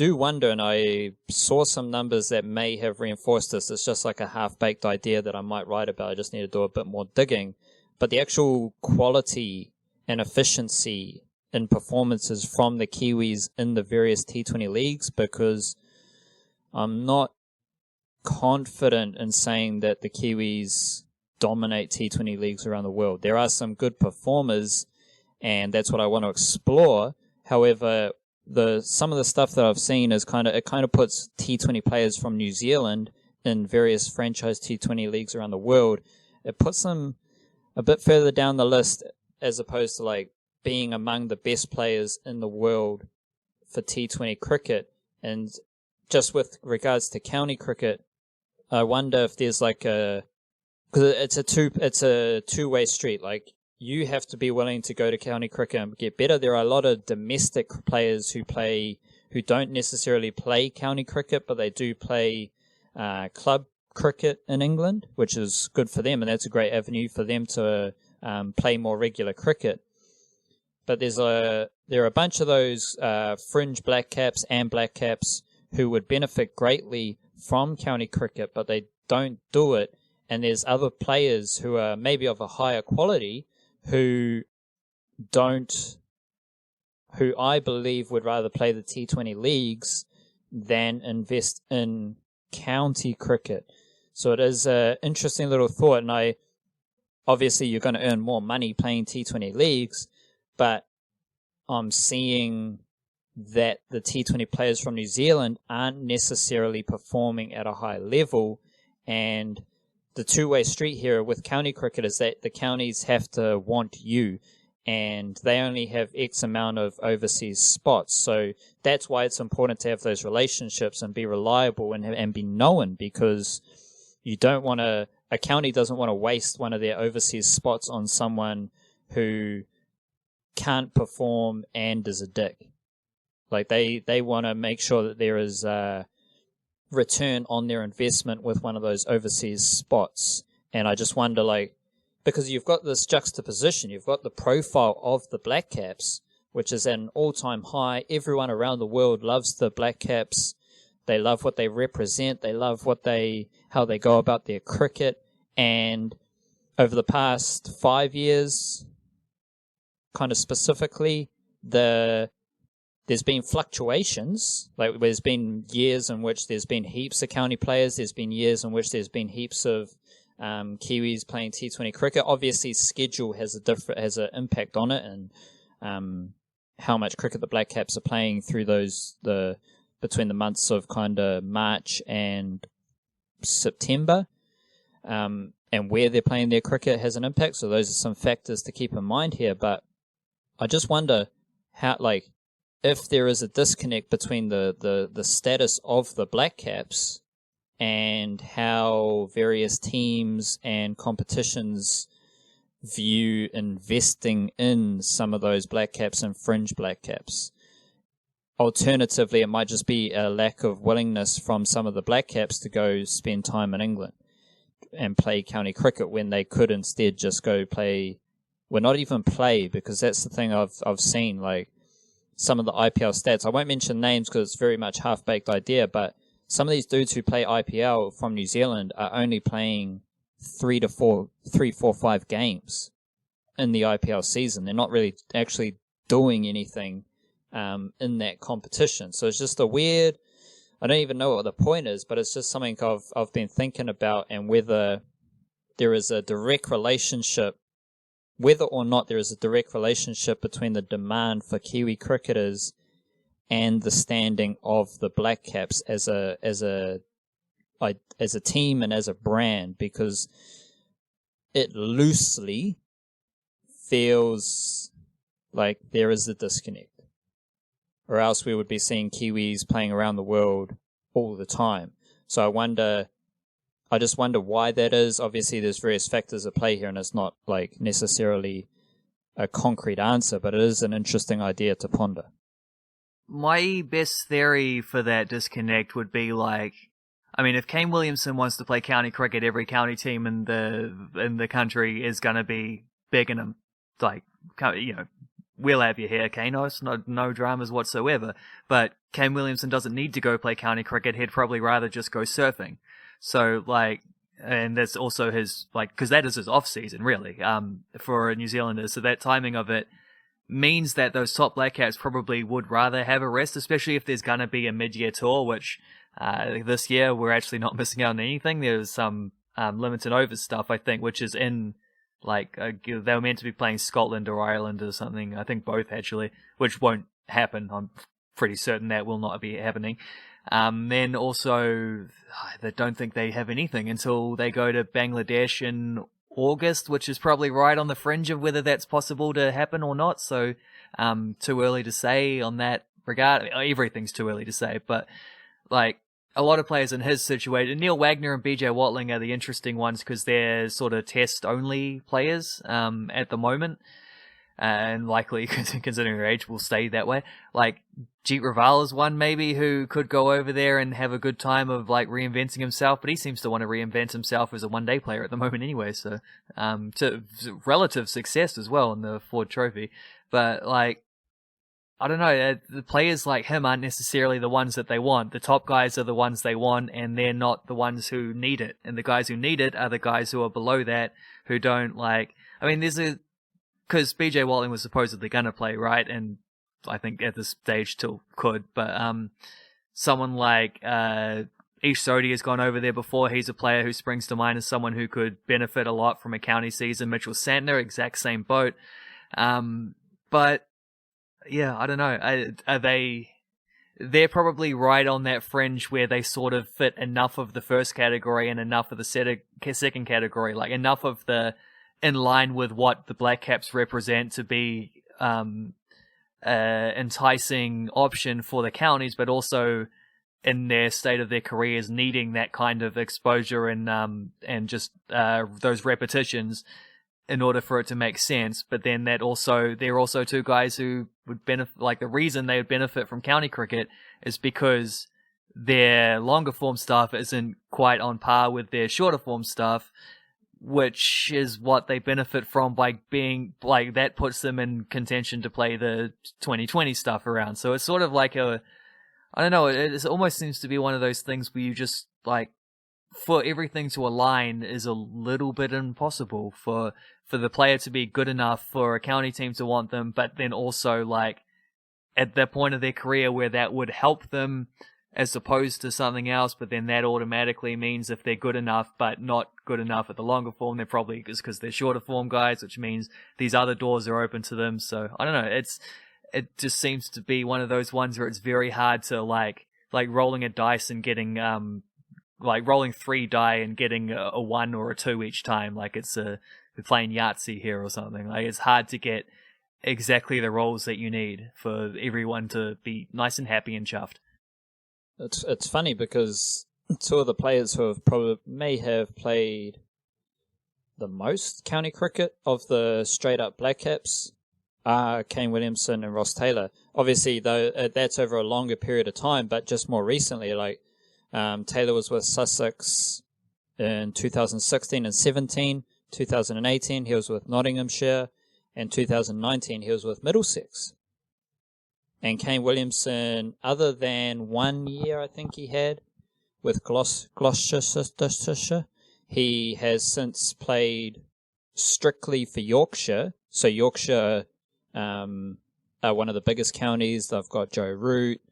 wonder, and I saw some numbers that may have reinforced this. It's just like a half-baked idea that I might write about. I just need to do a bit more digging. But the actual quality and efficiency in performances from the Kiwis in the various T20 leagues, because I'm not confident in saying that the Kiwis dominate T20 leagues around the world. There are some good performers, and that's what I want to explore. However, some of the stuff that I've seen is kind of puts T20 players from New Zealand in various franchise T20 leagues around the world. It puts them a bit further down the list as opposed to like being among the best players in the world for T20 cricket. And just with regards to county cricket, I wonder if there's like because it's a two-way street. Like, you have to be willing to go to county cricket and get better. There are a lot of domestic players who don't necessarily play county cricket, but they do play club cricket in England, which is good for them, and that's a great avenue for them to play more regular cricket. But there are a bunch of those fringe black caps and black caps who would benefit greatly from county cricket, but they don't do it. And there's other players who are maybe of a higher quality who I believe would rather play the T20 leagues than invest in county cricket. So it is an interesting little thought, and obviously you're going to earn more money playing T20 leagues, but I'm seeing that the T20 players from New Zealand aren't necessarily performing at a high level, and the two-way street here with county cricket is that the counties have to want you, and they only have X amount of overseas spots. So that's why it's important to have those relationships and be reliable and be known, because you don't want to, a county doesn't want to waste one of their overseas spots on someone who can't perform and is a dick. Like, they want to make sure that there is a return on their investment with one of those overseas spots. And I just wonder, like, because you've got this juxtaposition, you've got the profile of the Black Caps, which is at an all-time high. Everyone around the world loves the Black Caps. They love what they represent. They love how they go about their cricket. And over the past 5 years, kind of specifically, there's been fluctuations. Like, there's been years in which there's been heaps of county players. There's been years in which there's been heaps of Kiwis playing T20 cricket. Obviously, schedule has an impact on it, and how much cricket the Black Caps are playing through the between the months of kind of March and September, and where they're playing their cricket has an impact. So those are some factors to keep in mind here. But I just wonder how, like, if there is a disconnect between the status of the Black Caps and how various teams and competitions view investing in some of those Black Caps and fringe Black Caps. Alternatively, it might just be a lack of willingness from some of the Black Caps to go spend time in England and play county cricket when they could instead just go play, well, not even play, because that's the thing I've seen, like some of the IPL stats. I won't mention names because it's very much half-baked idea, but some of these dudes who play IPL from New Zealand are only playing 3, 4, 5 games in the IPL season. They're not really actually doing anything in that competition. So it's just a weird, I don't even know what the point is, but it's just something I've been thinking about, and whether there is a direct relationship, whether or not there is a direct relationship between the demand for Kiwi cricketers and the standing of the Black Caps as a team and as a brand, because it loosely feels like there is a disconnect, or else we would be seeing Kiwis playing around the world all the time. So I just wonder why that is. Obviously there's various factors at play here, and it's not like necessarily a concrete answer, but it is an interesting idea to ponder.
My best theory for that disconnect would be like, I mean, if Kane Williamson wants to play county cricket, every county team in the country is going to be begging him, like, you know, we'll have you here, Kanos, no dramas whatsoever. But Kane Williamson doesn't need to go play county cricket. He'd probably rather just go surfing. So, like, and that's also his, like, because that is his off season, really, for a New Zealander. So that timing of it means that those top Black Caps probably would rather have a rest, especially if there's going to be a mid-year tour, which this year we're actually not missing out on anything. There's some limited overs stuff, I think, which is in, like, they were meant to be playing Scotland or Ireland or something. I think both, actually, which won't happen. I'm pretty certain that will not be happening. Then also, I don't think they have anything until they go to Bangladesh in August, which is probably right on the fringe of whether that's possible to happen or not. So, too early to say on that regard. Everything's too early to say, but like a lot of players in his situation, Neil Wagner and BJ Watling are the interesting ones because they're sort of test only players, at the moment. And likely, considering their age, will stay that way. Like, Jeet Raval is one, maybe, who could go over there and have a good time of, like, reinventing himself, but he seems to want to reinvent himself as a one-day player at the moment anyway, so, to relative success as well in the Ford Trophy. But, like, I don't know, the players like him aren't necessarily the ones that they want. The top guys are the ones they want, and they're not the ones who need it. And the guys who need it are the guys who are below that, who don't, like, I mean, because BJ Watling was supposedly going to play, right? And I think at this stage still could. But someone like Ish Sodhi has gone over there before. He's a player who springs to mind as someone who could benefit a lot from a county season. Mitchell Santner, exact same boat. But, yeah, I don't know. They're probably right on that fringe where they sort of fit enough of the first category and enough of the second category. Like, enough of the in line with what the Black Caps represent to be enticing option for the counties, but also in their state of their careers needing that kind of exposure and just those repetitions in order for it to make sense. But then they're also two guys who would benefit, like the reason they would benefit from county cricket is because their longer form stuff isn't quite on par with their shorter form stuff, which is what they benefit from by being, like, that puts them in contention to play the 2020 stuff around. So it's sort of like I don't know, it almost seems to be one of those things where you just, like, for everything to align is a little bit impossible for the player to be good enough for a county team to want them, but then also, like, at the point of their career where that would help them as opposed to something else, but then that automatically means if they're good enough but not good enough at the longer form, they're probably just because they're shorter form guys, which means these other doors are open to them. So I don't know, it just seems to be one of those ones where it's very hard to, like, like rolling a dice and getting like rolling 3 die and getting a 1 or a 2 each time, like it's we're playing Yahtzee here or something. Like it's hard to get exactly the rolls that you need for everyone to be nice and happy and chuffed.
It's funny because two of the players who may have played the most county cricket of the straight up Black Caps are Kane Williamson and Ross Taylor. Obviously, though, that's over a longer period of time, but just more recently, like Taylor was with Sussex in 2016 and 17, 2018 he was with Nottinghamshire, and 2019 he was with Middlesex. And Kane Williamson, other than 1 year I think he had with Gloucestershire, he has since played strictly for Yorkshire. So Yorkshire are one of the biggest counties. They've got Joe Root,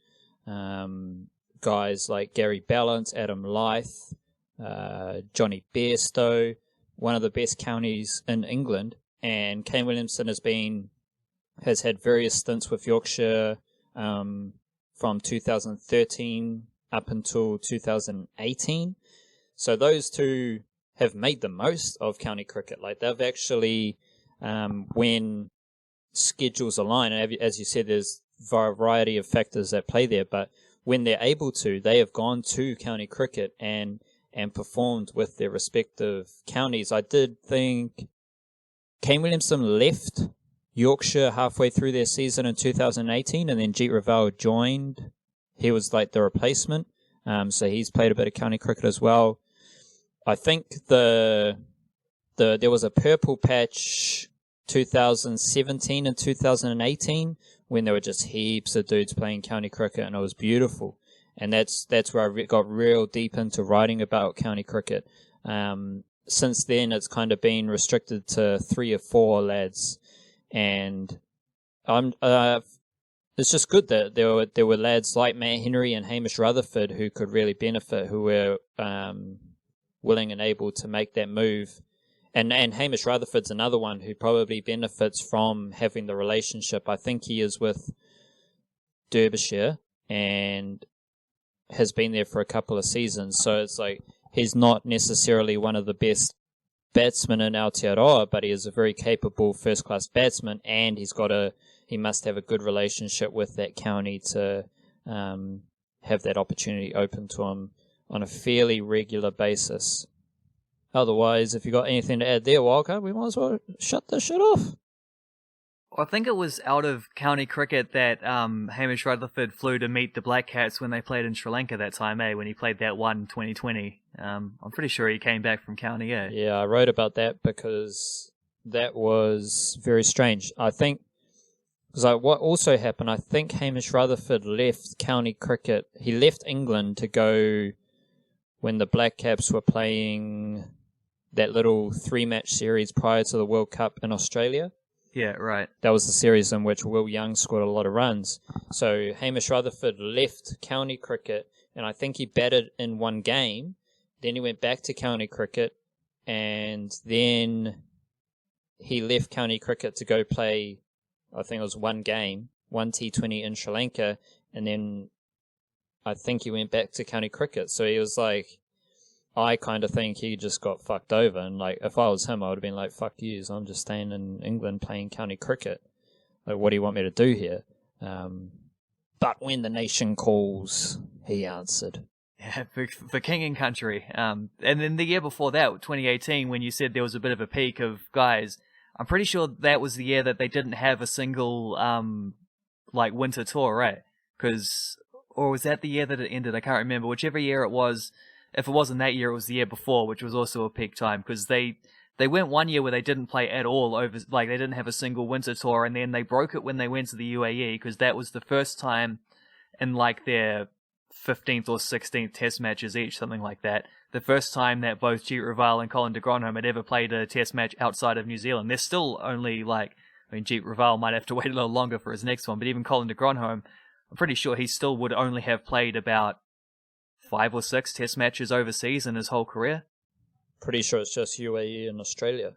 guys like Gary Ballant, Adam Lyth, Johnny Bairstow, one of the best counties in England. And Kane Williamson has had various stints with Yorkshire from 2013 up until 2018. So those two have made the most of county cricket. Like they've actually, when schedules align, and as you said, there's a variety of factors that play there, but when they're able to, they have gone to county cricket and performed with their respective counties. I did think Kane Williamson left Yorkshire halfway through their season in 2018, and then Jeet Raval joined. He was like the replacement, so he's played a bit of county cricket as well. I think there was a purple patch 2017 and 2018 when there were just heaps of dudes playing county cricket, and it was beautiful. And that's where I got real deep into writing about county cricket. Since then, it's kind of been restricted to 3 or 4 lads, and it's just good that there were lads like Matt Henry and Hamish Rutherford who could really benefit, who were willing and able to make that move. And Hamish Rutherford's another one who probably benefits from having the relationship. I think he is with Derbyshire and has been there for a couple of seasons. So it's like he's not necessarily one of the best batsmen in Aotearoa, but he is a very capable first-class batsman, and he must have a good relationship with that county to have that opportunity open to him on a fairly regular basis. Otherwise, if you got anything to add there, Wildcard, we might as well shut this shit off.
I think it was out of county cricket that Hamish Rutherford flew to meet the Black Cats when they played in Sri Lanka that time, when he played that one 2020. I'm pretty sure he came back from county,
Yeah, I wrote about that because that was very strange. I think, because what also happened, I think Hamish Rutherford left county cricket. He left England to go when the Black Caps were playing that little 3-match series prior to the World Cup in Australia.
Yeah, right.
That was the series in which Will Young scored a lot of runs. So Hamish Rutherford left county cricket, and I think he batted in 1 game. Then he went back to county cricket, and then he left county cricket to go play, I think it was 1 game, 1 T20 in Sri Lanka, and then I think he went back to county cricket. So he was like, I kind of think he just got fucked over. And like, if I was him, I would have been like, fuck you, so I'm just staying in England playing county cricket. Like, what do you want me to do here? But when the nation calls, he answered.
Yeah, for king and country. And then the year before that, 2018, when you said there was a bit of a peak of guys, I'm pretty sure that was the year that they didn't have a single, like, winter tour, right? Or was that the year that it ended? I can't remember. Whichever year it was, if it wasn't that year, it was the year before, which was also a peak time, because they went 1 year where they didn't play at all, they didn't have a single winter tour, and then they broke it when they went to the UAE, because that was the first time in like their 15th or 16th test matches each, something like that. The first time that both Jeet Raval and Colin de Grandhomme had ever played a test match outside of New Zealand. They're still only Jeet Raval might have to wait a little longer for his next one, but even Colin de Grandhomme, I'm pretty sure he still would only have played about 5 or 6 test matches overseas in his whole career.
Pretty sure it's just UAE and Australia.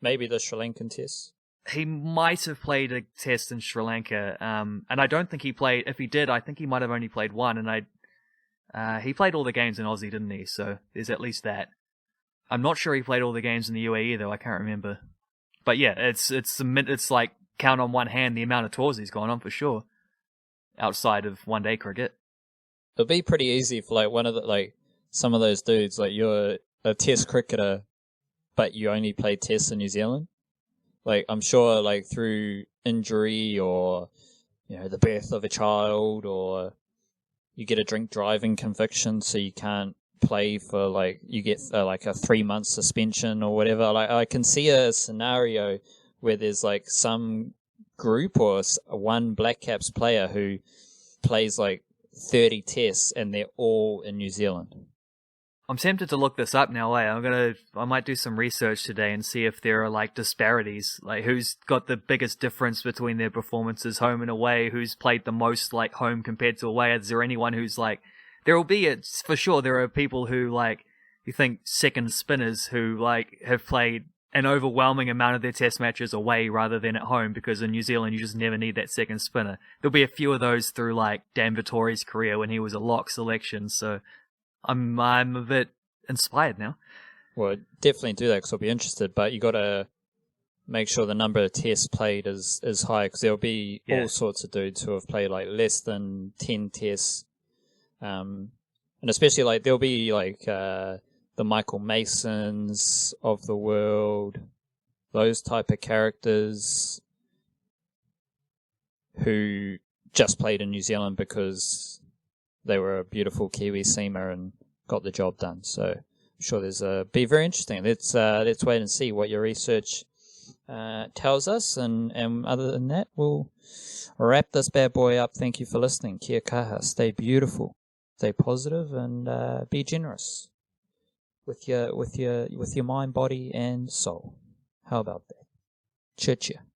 Maybe the Sri Lankan tests.
He might have played a test in Sri Lanka, and I don't think he played. If he did, I think he might have only played one, and he played all the games in Aussie, didn't he? So there's at least that. I'm not sure he played all the games in the UAE though. I can't remember. But yeah, it's like count on one hand the amount of tours he's gone on for sure, outside of one-day cricket.
It'll be pretty easy for like one of the like some of those dudes, like you're a test cricketer, but you only play tests in New Zealand. Like I'm sure, like through injury or the birth of a child, or you get a drink driving conviction, so you can't play for like you get like a 3-month suspension or whatever. Like I can see a scenario where there's like some group or one Black Caps player who plays like 30 tests and they're all in New Zealand.
I'm tempted to look this up now. I might do some research today and see if there are like disparities, like who's got the biggest difference between their performances home and away, who's played the most like home compared to away. Is there anyone who's like, it's for sure there are people who like, you think second spinners who like have played an overwhelming amount of their test matches away rather than at home, because in New Zealand you just never need that second spinner. There'll be a few of those through like Dan Vittori's career when he was a lock selection, so I'm a bit inspired now.
Well, definitely do that because I'll be interested, but you got to make sure the number of tests played is high, because there'll be all sorts of dudes who have played like less than 10 tests, and especially like there'll be like the Michael Masons of the world, those type of characters who just played in New Zealand because they were a beautiful Kiwi seamer and got the job done. So I'm sure be very interesting. Let's wait and see what your research tells us. And other than that, we'll wrap this bad boy up. Thank you for listening. Kia kaha. Stay beautiful, stay positive, and be generous with your mind, body, and soul. How about that? Cheer.